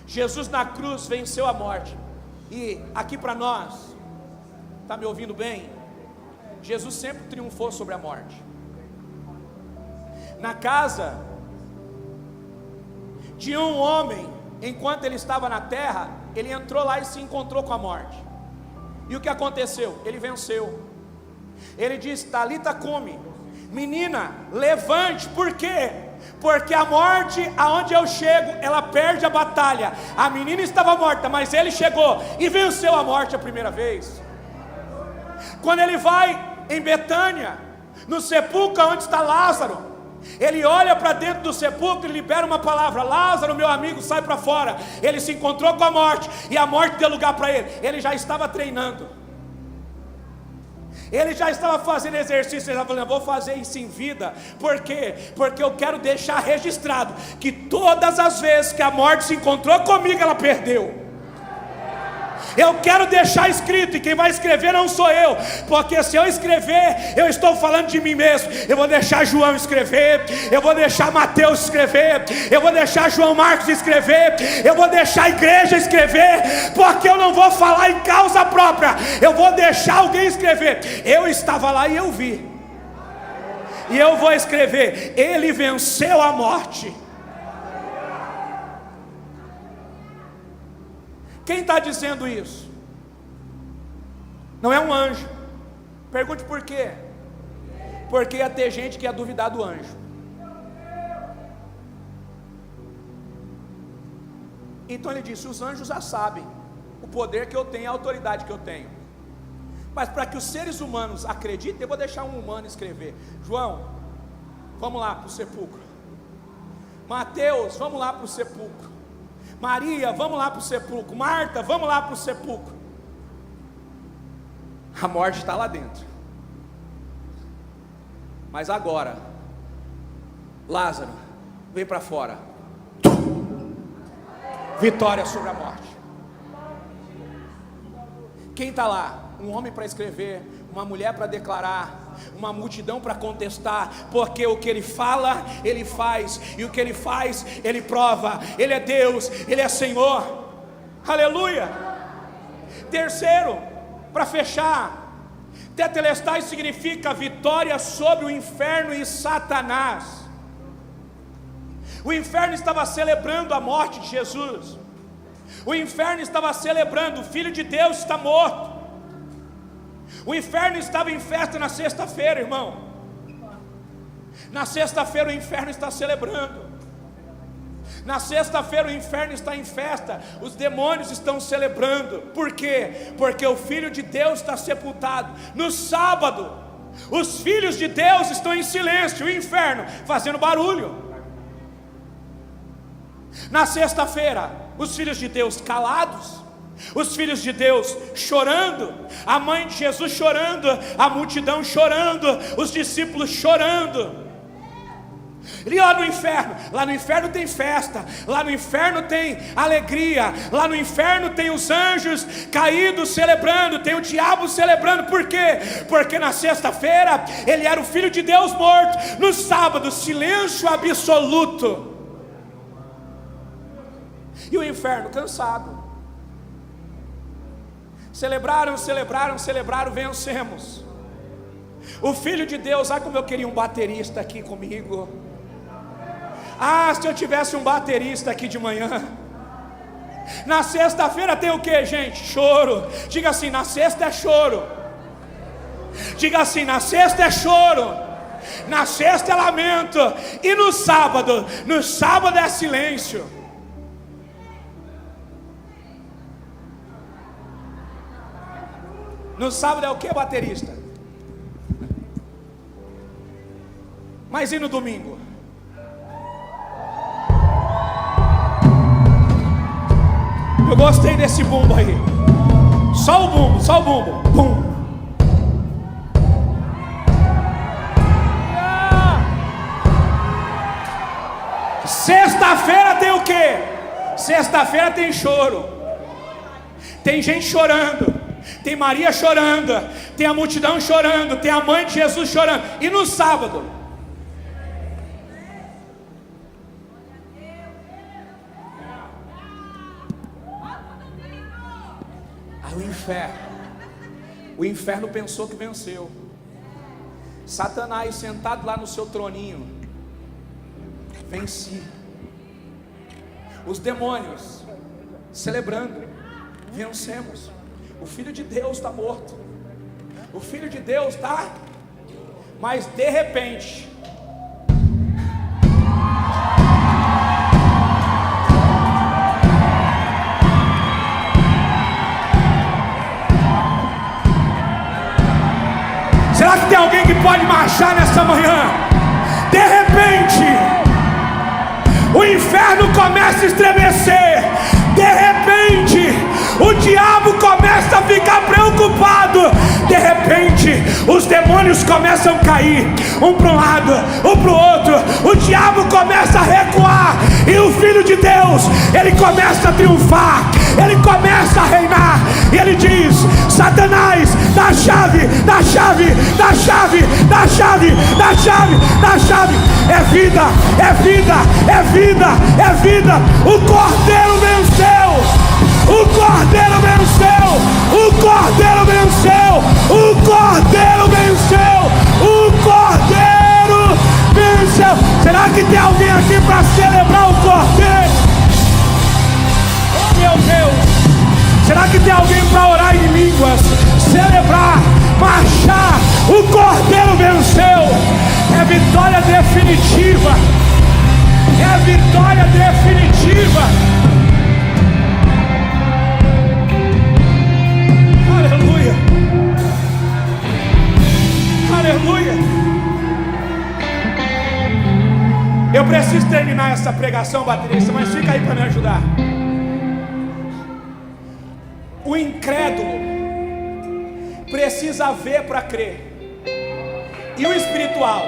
Jesus na cruz venceu a morte. E aqui para nós, está me ouvindo bem? Jesus sempre triunfou sobre a morte. Na casa de um homem, enquanto ele estava na terra, ele entrou lá e se encontrou com a morte. E o que aconteceu? Ele venceu. Ele disse: Talita cumi, menina, levante. Por quê? Porque a morte, aonde eu chego, ela perde a batalha. A menina estava morta, mas ele chegou e venceu a morte a primeira vez. Quando ele vai em Betânia, no sepulcro onde está Lázaro, ele olha para dentro do sepulcro e libera uma palavra: Lázaro, meu amigo, sai para fora. Ele se encontrou com a morte, e a morte deu lugar para ele. Ele já estava treinando, ele já estava fazendo exercício. Ele estava falando: eu vou fazer isso em vida. Por quê? Porque eu quero deixar registrado que todas as vezes que a morte se encontrou comigo, ela perdeu. Eu quero deixar escrito, e quem vai escrever não sou eu, porque se eu escrever, eu estou falando de mim mesmo. Eu vou deixar João escrever, eu vou deixar Mateus escrever, eu vou deixar João Marcos escrever, eu vou deixar a igreja escrever, porque eu não vou falar em causa própria, eu vou deixar alguém escrever. Eu estava lá e eu vi, e eu vou escrever: ele venceu a morte. Quem está dizendo isso? Não é um anjo. Pergunte por quê? Porque ia ter gente que ia duvidar do anjo. Então ele disse: os anjos já sabem o poder que eu tenho, a autoridade que eu tenho. Mas para que os seres humanos acreditem, eu vou deixar um humano escrever. João, vamos lá para o sepulcro. Mateus, vamos lá para o sepulcro. Maria, vamos lá para o sepulcro. Marta, vamos lá para o sepulcro. A morte está lá dentro. Mas agora, Lázaro, vem para fora. Vitória sobre a morte. Quem está lá? Um homem para escrever, uma mulher para declarar, uma multidão para contestar, porque o que ele fala, ele faz, e o que ele faz, ele prova. Ele é Deus, ele é Senhor. Aleluia. Terceiro, para fechar, tetelestai significa vitória sobre o inferno e Satanás. O inferno estava celebrando a morte de Jesus. O inferno estava celebrando: o Filho de Deus está morto. O inferno estava em festa na sexta-feira, irmão. Na sexta-feira o inferno está celebrando. Na sexta-feira o inferno está em festa. Os demônios estão celebrando. Por quê? Porque o Filho de Deus está sepultado. No sábado, os filhos de Deus estão em silêncio, o inferno fazendo barulho. Na sexta-feira, os filhos de Deus calados, os filhos de Deus chorando, a mãe de Jesus chorando, a multidão chorando, os discípulos chorando. E lá no inferno tem festa, lá no inferno tem alegria, lá no inferno tem os anjos caídos celebrando, tem o diabo celebrando. Por quê? Porque na sexta-feira ele era o Filho de Deus morto, no sábado silêncio absoluto. E o inferno cansado. Celebraram, vencemos. O Filho de Deus, como eu queria um baterista aqui comigo. Se eu tivesse um baterista aqui de manhã. Na sexta-feira tem o que, gente? Choro. Diga assim: na sexta é choro. Diga assim: na sexta é choro. Na sexta é lamento. E no sábado é silêncio. No sábado é o que, baterista? Mas e no domingo? Eu gostei desse bumbo aí. Só o bumbo, só o bumbo. Bum. Sexta-feira tem o quê? Sexta-feira tem choro. Tem gente chorando. Tem Maria chorando. Tem a multidão chorando. Tem a mãe de Jesus chorando. E no sábado? Aí o inferno pensou que venceu. Satanás sentado lá no seu troninho, venci. Os demônios celebrando, vencemos. O Filho de Deus está morto. O Filho de Deus está. Mas de repente, será que tem alguém que pode marchar nessa manhã? De repente, o inferno começa a estremecer. De repente, o diabo começa a ficar preocupado. De repente, os demônios começam a cair, um para um lado, um para o outro. O diabo começa a recuar. E o Filho de Deus, ele começa a triunfar. Ele começa a reinar. E ele diz: Satanás, dá a chave, dá a chave, dá a chave, dá a chave, dá a chave, dá a chave. É vida, é vida, é vida, é vida. O Cordeiro venceu. O Cordeiro venceu. O Cordeiro venceu. O Cordeiro venceu. O Cordeiro venceu. Será que tem alguém aqui para celebrar o Cordeiro? Oh, meu Deus! Será que tem alguém para orar em línguas, celebrar, marchar? O Cordeiro venceu. É vitória definitiva. É vitória definitiva. Aleluia. Aleluia. Eu preciso terminar essa pregação, baterista, mas fica aí para me ajudar. O incrédulo precisa ver para crer. E o espiritual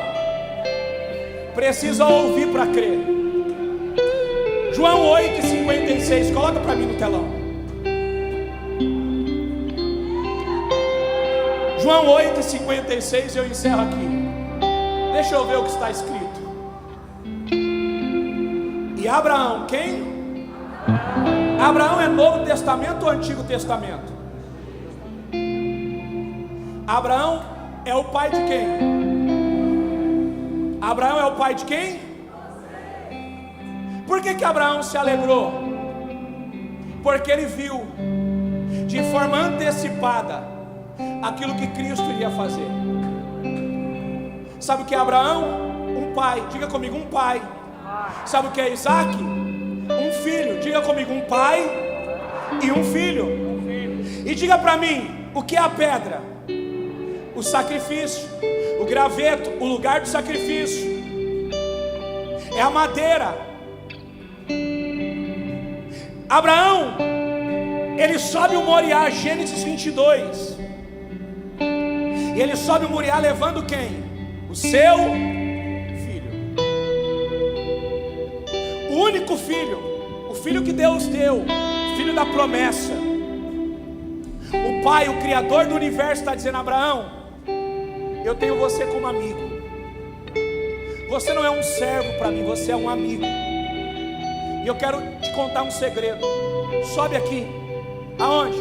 precisa ouvir para crer. João 8,56, coloca para mim no telão. João 8,56, eu encerro aqui. Deixa eu ver o que está escrito. E Abraão, quem? Abraão é Novo Testamento ou Antigo Testamento? Abraão é o pai de quem? Abraão é o pai de quem? Por que Abraão se alegrou? Porque ele viu de forma antecipada aquilo que Cristo iria fazer. Sabe o que é Abraão? Um pai. Diga comigo, um pai. Sabe o que é Isaac? Um filho. Diga comigo, um pai e um filho. E diga para mim, o que é a pedra? O sacrifício. O graveto, o lugar do sacrifício. É a madeira. Abraão, ele sobe o Moriá, Gênesis 22. E ele sobe o Moriá levando quem? O seu filho. O único filho. O filho que Deus deu. Filho da promessa. O Pai, o Criador do universo, está dizendo: Abraão, eu tenho você como amigo. Você não é um servo para mim, você é um amigo. E eu quero te contar um segredo. Sobe aqui. Aonde?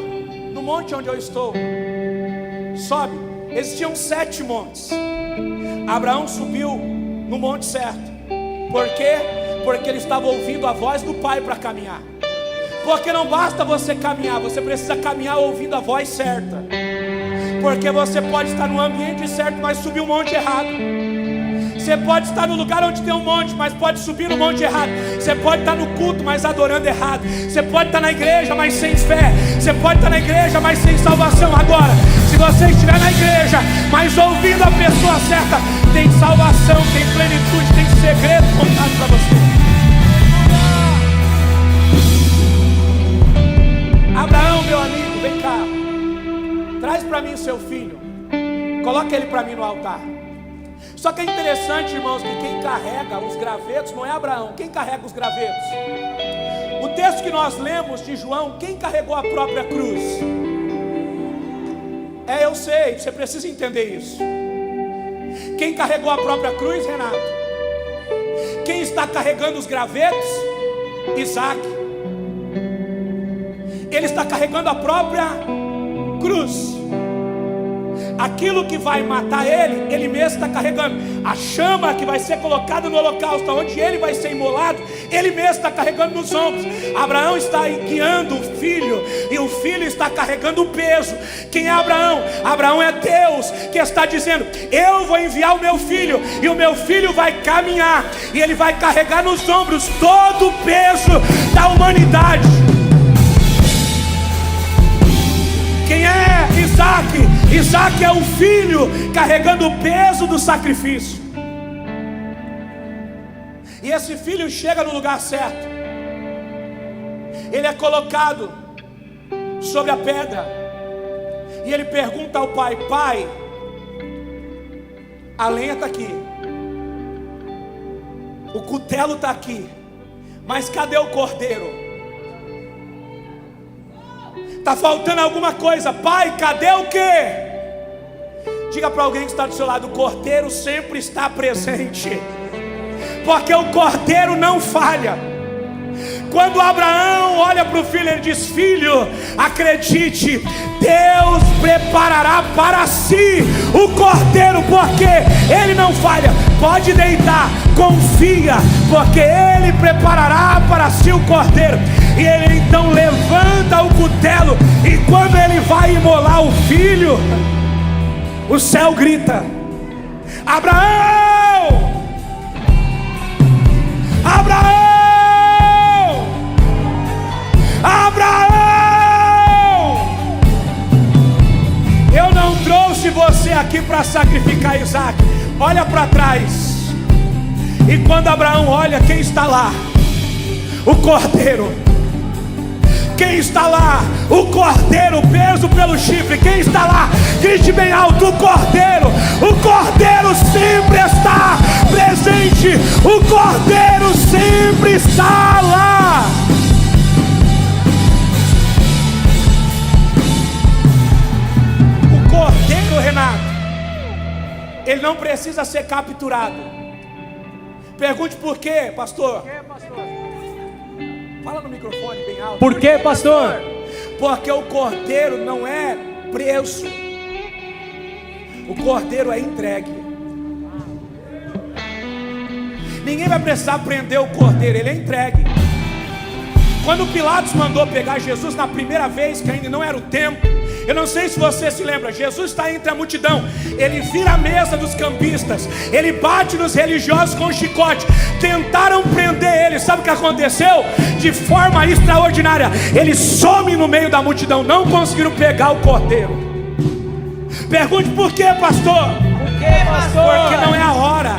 No monte onde eu estou. Sobe. Existiam 7 montes. Abraão subiu no monte certo. Por quê? Porque ele estava ouvindo a voz do Pai para caminhar. Porque não basta você caminhar, você precisa caminhar ouvindo a voz certa. Porque você pode estar no ambiente certo, mas subir um monte errado. Você pode estar no lugar onde tem um monte, mas pode subir no monte errado. Você pode estar no culto, mas adorando errado. Você pode estar na igreja, mas sem fé. Você pode estar na igreja, mas sem salvação. Agora, se você estiver na igreja, mas ouvindo a pessoa certa, tem salvação, tem plenitude, tem segredo contado para você. Abraão, meu amigo, vem cá. Traz para mim o seu filho. Coloca ele para mim no altar. Só que é interessante, irmãos, que quem carrega os gravetos não é Abraão. Quem carrega os gravetos? O texto que nós lemos de João, quem carregou a própria cruz? Eu sei, você precisa entender isso. Quem carregou a própria cruz, Renato? Quem está carregando os gravetos? Isaac. Ele está carregando a própria cruz. Aquilo que vai matar ele, ele mesmo está carregando. A chama que vai ser colocada no holocausto, onde ele vai ser imolado, ele mesmo está carregando nos ombros. Abraão está guiando o filho, e o filho está carregando o peso. Quem é Abraão? Abraão é Deus que está dizendo: eu vou enviar o meu filho, e o meu filho vai caminhar, e ele vai carregar nos ombros todo o peso da humanidade. Quem é Isaac? Isaac é o filho carregando o peso do sacrifício. E esse filho chega no lugar certo. Ele é colocado sobre a pedra. E ele pergunta ao pai: pai, a lenha está aqui, o cutelo está aqui, mas cadê o cordeiro? Está faltando alguma coisa. Pai, cadê o quê? Diga para alguém que está do seu lado: o cordeiro sempre está presente, porque o cordeiro não falha. Quando Abraão olha para o filho, ele diz: filho, acredite, Deus preparará para si o cordeiro, porque ele não falha. Pode deitar, confia, porque ele preparará para si o cordeiro. E ele então levanta o cutelo, e quando ele vai imolar o filho, o céu grita: Abraão! Abraão! Abraão! Eu não trouxe você aqui para sacrificar Isaac. Olha para trás. E quando Abraão olha, quem está lá? O cordeiro. Quem está lá? O cordeiro preso pelo chifre. Quem está lá? Grite bem alto: o cordeiro. O cordeiro sempre está presente. O cordeiro sempre está lá. O cordeiro, Renato, ele não precisa ser capturado. Pergunte por quê, pastor? Por quê, pastor? Fala no microfone bem alto. Por quê, pastor? Porque o cordeiro não é preso. O cordeiro é entregue. Ninguém vai precisar prender o cordeiro, ele é entregue. Quando Pilatos mandou pegar Jesus na primeira vez, que ainda não era o tempo, eu não sei se você se lembra, Jesus está entre a multidão, ele vira a mesa dos cambistas, ele bate nos religiosos com um chicote. Tentaram prender ele, sabe o que aconteceu? De forma extraordinária, ele some no meio da multidão. Não conseguiram pegar o cordeiro. Pergunte: por quê, pastor? Por quê, pastor? Porque não é a hora.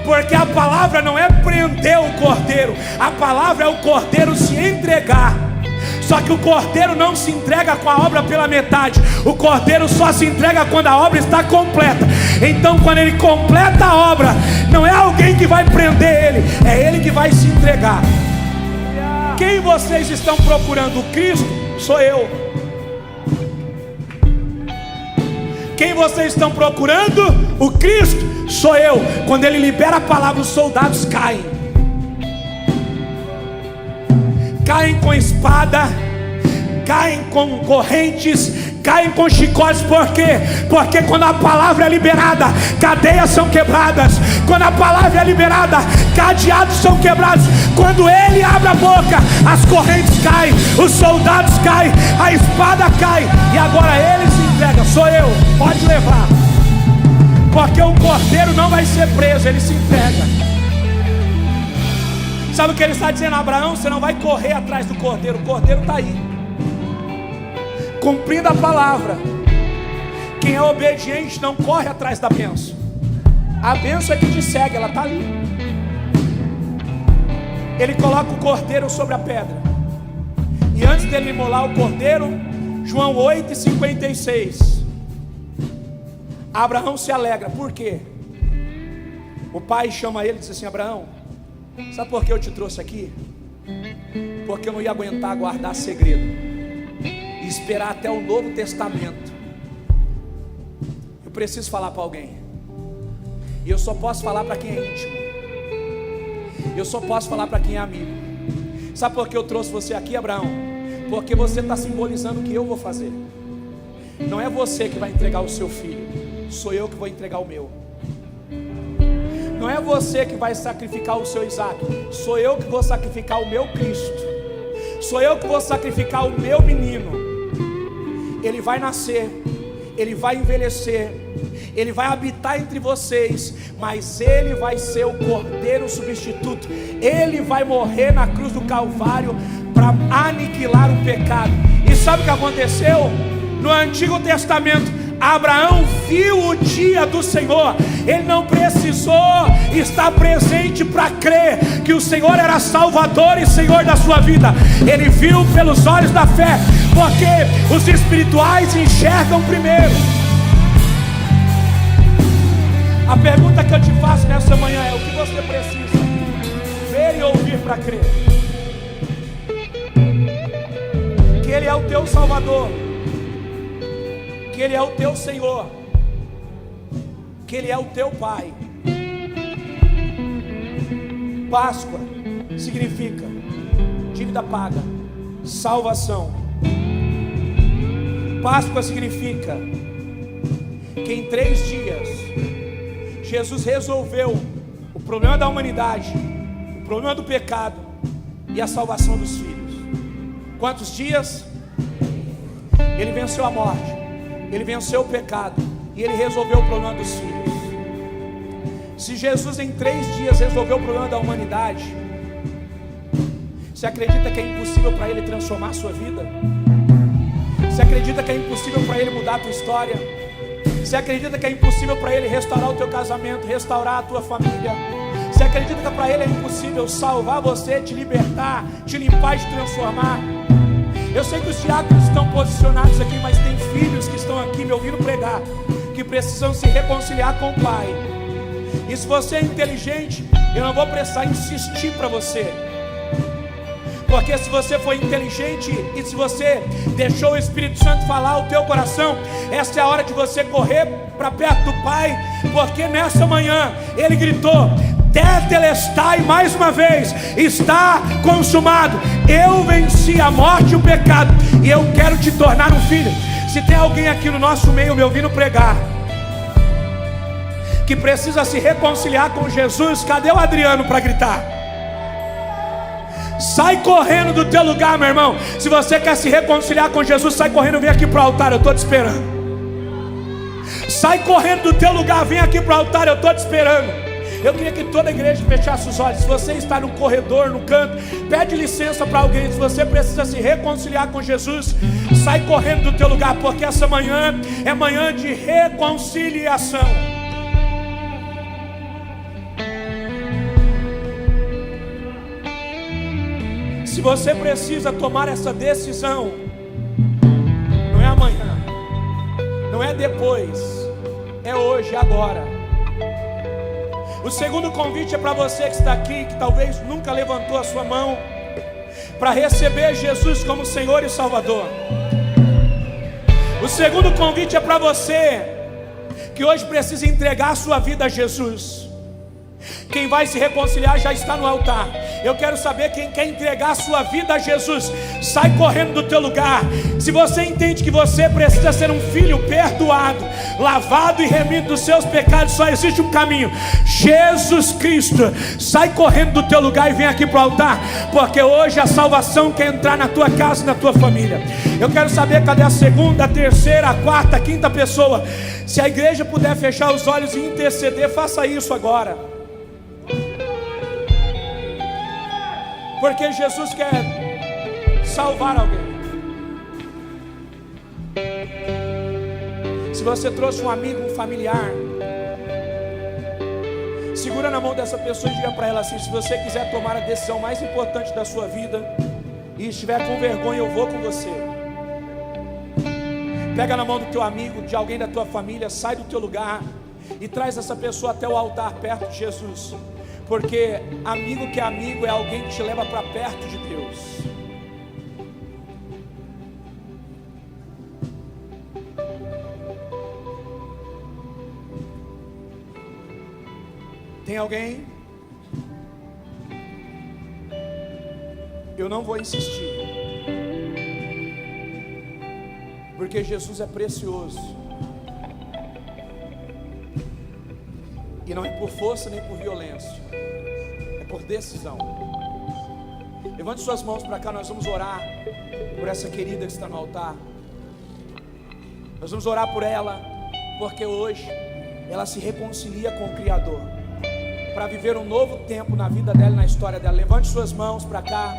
Porque a palavra não é prender o cordeiro, a palavra é o cordeiro se entregar. Só que o cordeiro não se entrega com a obra pela metade. O cordeiro só se entrega quando a obra está completa. Então, quando ele completa a obra, não é alguém que vai prender ele, é ele que vai se entregar. Quem vocês estão procurando? O Cristo? Sou eu. Quem vocês estão procurando? O Cristo? Sou eu. Quando ele libera a palavra, os soldados caem. Caem com espada, caem com correntes, caem com chicotes. Por quê? Porque quando a palavra é liberada, cadeias são quebradas. Quando a palavra é liberada, cadeados são quebrados. Quando ele abre a boca, as correntes caem, os soldados caem, a espada cai. E agora ele se entrega: sou eu, pode levar. Porque o cordeiro não vai ser preso, ele se entrega. Sabe o que ele está dizendo a Abraão? Você não vai correr atrás do cordeiro, o cordeiro está aí, cumprindo a palavra. Quem é obediente não corre atrás da bênção. A bênção é que te segue, ela está ali. Ele coloca o cordeiro sobre a pedra. E antes dele imolar o cordeiro, João 8:56, Abraão se alegra. Por quê? O pai chama ele e diz assim: Abraão, sabe por que eu te trouxe aqui? Porque eu não ia aguentar guardar segredo e esperar até o Novo Testamento. Eu preciso falar para alguém, e eu só posso falar para quem é íntimo. Eu só posso falar para quem é amigo. Sabe por que eu trouxe você aqui, Abraão? Porque você está simbolizando o que eu vou fazer. Não é você que vai entregar o seu filho, sou eu que vou entregar o meu. Não é você que vai sacrificar o seu Isaac, sou eu que vou sacrificar o meu Cristo. Sou eu que vou sacrificar o meu menino. Ele vai nascer, ele vai envelhecer, ele vai habitar entre vocês, mas ele vai ser o cordeiro substituto. Ele vai morrer na cruz do Calvário para aniquilar o pecado. E sabe o que aconteceu? No Antigo Testamento, Abraão viu o dia do Senhor. Ele não precisou estar presente para crer que o Senhor era Salvador e Senhor da sua vida. Ele viu pelos olhos da fé, porque os espirituais enxergam primeiro. A pergunta que eu te faço nessa manhã é: o que você precisa ver e ouvir para crer? Que Ele é o teu Salvador, que Ele é o teu Senhor, que Ele é o teu Pai. Páscoa significa dívida paga, salvação. Páscoa significa que em 3 dias Jesus resolveu o problema da humanidade, o problema do pecado e a salvação dos filhos. Quantos dias? Ele venceu a morte, ele venceu o pecado e ele resolveu o problema dos filhos. Se Jesus em 3 dias resolveu o problema da humanidade, você acredita que é impossível para ele transformar a sua vida? Você acredita que é impossível para ele mudar a tua história? Você acredita que é impossível para ele restaurar o teu casamento, restaurar a tua família? Você acredita que para ele é impossível salvar você, te libertar, te limpar e te transformar? Eu sei que os diáconos estão posicionados aqui, mas tem filhos que estão aqui me ouvindo pregar, que precisam se reconciliar com o Pai. E se você é inteligente, eu não vou precisar insistir para você, porque se você foi inteligente e se você deixou o Espírito Santo falar ao teu coração, essa é a hora de você correr para perto do Pai, porque nessa manhã Ele gritou: Tetelestai, mais uma vez, está consumado. Eu venci a morte e o pecado, e eu quero te tornar um filho. Se tem alguém aqui no nosso meio me ouvindo pregar, que precisa se reconciliar com Jesus, cadê o Adriano para gritar? Sai correndo do teu lugar, meu irmão. Se você quer se reconciliar com Jesus, sai correndo, vem aqui para o altar, eu estou te esperando. Sai correndo do teu lugar, vem aqui para o altar, eu estou te esperando. Eu queria que toda a igreja fechasse os olhos. Se você está no corredor, no canto, pede licença para alguém. Se você precisa se reconciliar com Jesus, sai correndo do teu lugar, porque essa manhã é manhã de reconciliação. Se você precisa tomar essa decisão, não é amanhã, não é depois, é hoje, agora. O segundo convite é para você que está aqui, que talvez nunca levantou a sua mão para receber Jesus como Senhor e Salvador. O segundo convite é para você que hoje precisa entregar a sua vida a Jesus. Quem vai se reconciliar já está no altar. Eu quero saber quem quer entregar a sua vida a Jesus. Sai correndo do teu lugar. Se você entende que você precisa ser um filho perdoado, lavado e remido dos seus pecados, só existe um caminho: Jesus Cristo. Sai correndo do teu lugar e vem aqui para o altar, porque hoje a salvação quer entrar na tua casa e na tua família. Eu quero saber cadê a segunda, a terceira, a quarta, a quinta pessoa. Se a igreja puder fechar os olhos e interceder, faça isso agora. Porque Jesus quer salvar alguém. Se você trouxe um amigo, um familiar, segura na mão dessa pessoa e diga para ela assim: se você quiser tomar a decisão mais importante da sua vida e estiver com vergonha, eu vou com você. Pega na mão do teu amigo, de alguém da tua família, sai do teu lugar e traz essa pessoa até o altar perto de Jesus. Porque amigo que é amigo é alguém que te leva para perto de Deus. Tem alguém? Eu não vou insistir, porque Jesus é precioso. E não é por força nem por violência, é por decisão. Levante suas mãos para cá, nós vamos orar por essa querida que está no altar. Nós vamos orar por ela, porque hoje ela se reconcilia com o Criador, para viver um novo tempo na vida dela e na história dela. Levante suas mãos para cá.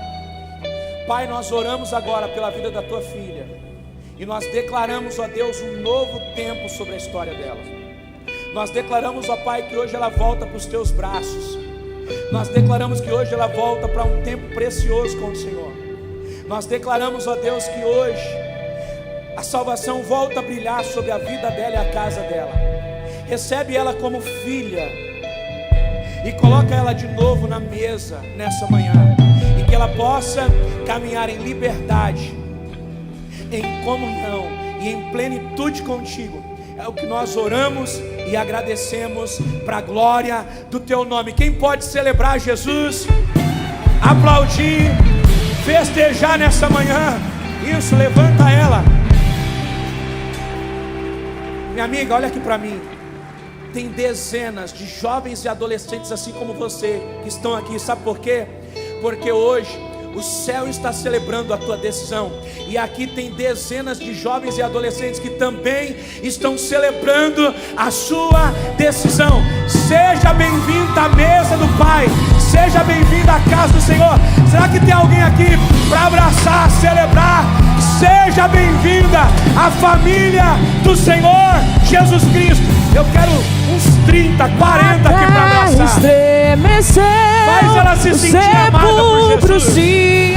Pai, nós oramos agora pela vida da tua filha, e nós declaramos, ó Deus, um novo tempo sobre a história dela. Nós declaramos, ó Pai, que hoje ela volta para os teus braços. Nós declaramos que hoje ela volta para um tempo precioso com o Senhor. Nós declaramos, ó Deus, que hoje a salvação volta a brilhar sobre a vida dela e a casa dela. Recebe ela como filha e coloca ela de novo na mesa nessa manhã, e que ela possa caminhar em liberdade, em comunhão e em plenitude contigo. É o que nós oramos e agradecemos para a glória do teu nome. Quem pode celebrar Jesus, aplaudir, festejar nessa manhã? Isso, levanta ela. Minha amiga, olha aqui para mim. Tem dezenas de jovens e adolescentes assim como você que estão aqui. Sabe por quê? Porque hoje o céu está celebrando a tua decisão. E aqui tem dezenas de jovens e adolescentes que também estão celebrando a sua decisão. Seja bem-vindo à mesa do Pai. Seja bem-vindo à casa do Senhor. Será que tem alguém aqui para abraçar, celebrar? Seja bem-vinda à família do Senhor Jesus Cristo. Eu quero uns 30, 40 aqui para abraçar. Estremeceu, faz ela se sentir amada por Jesus. Se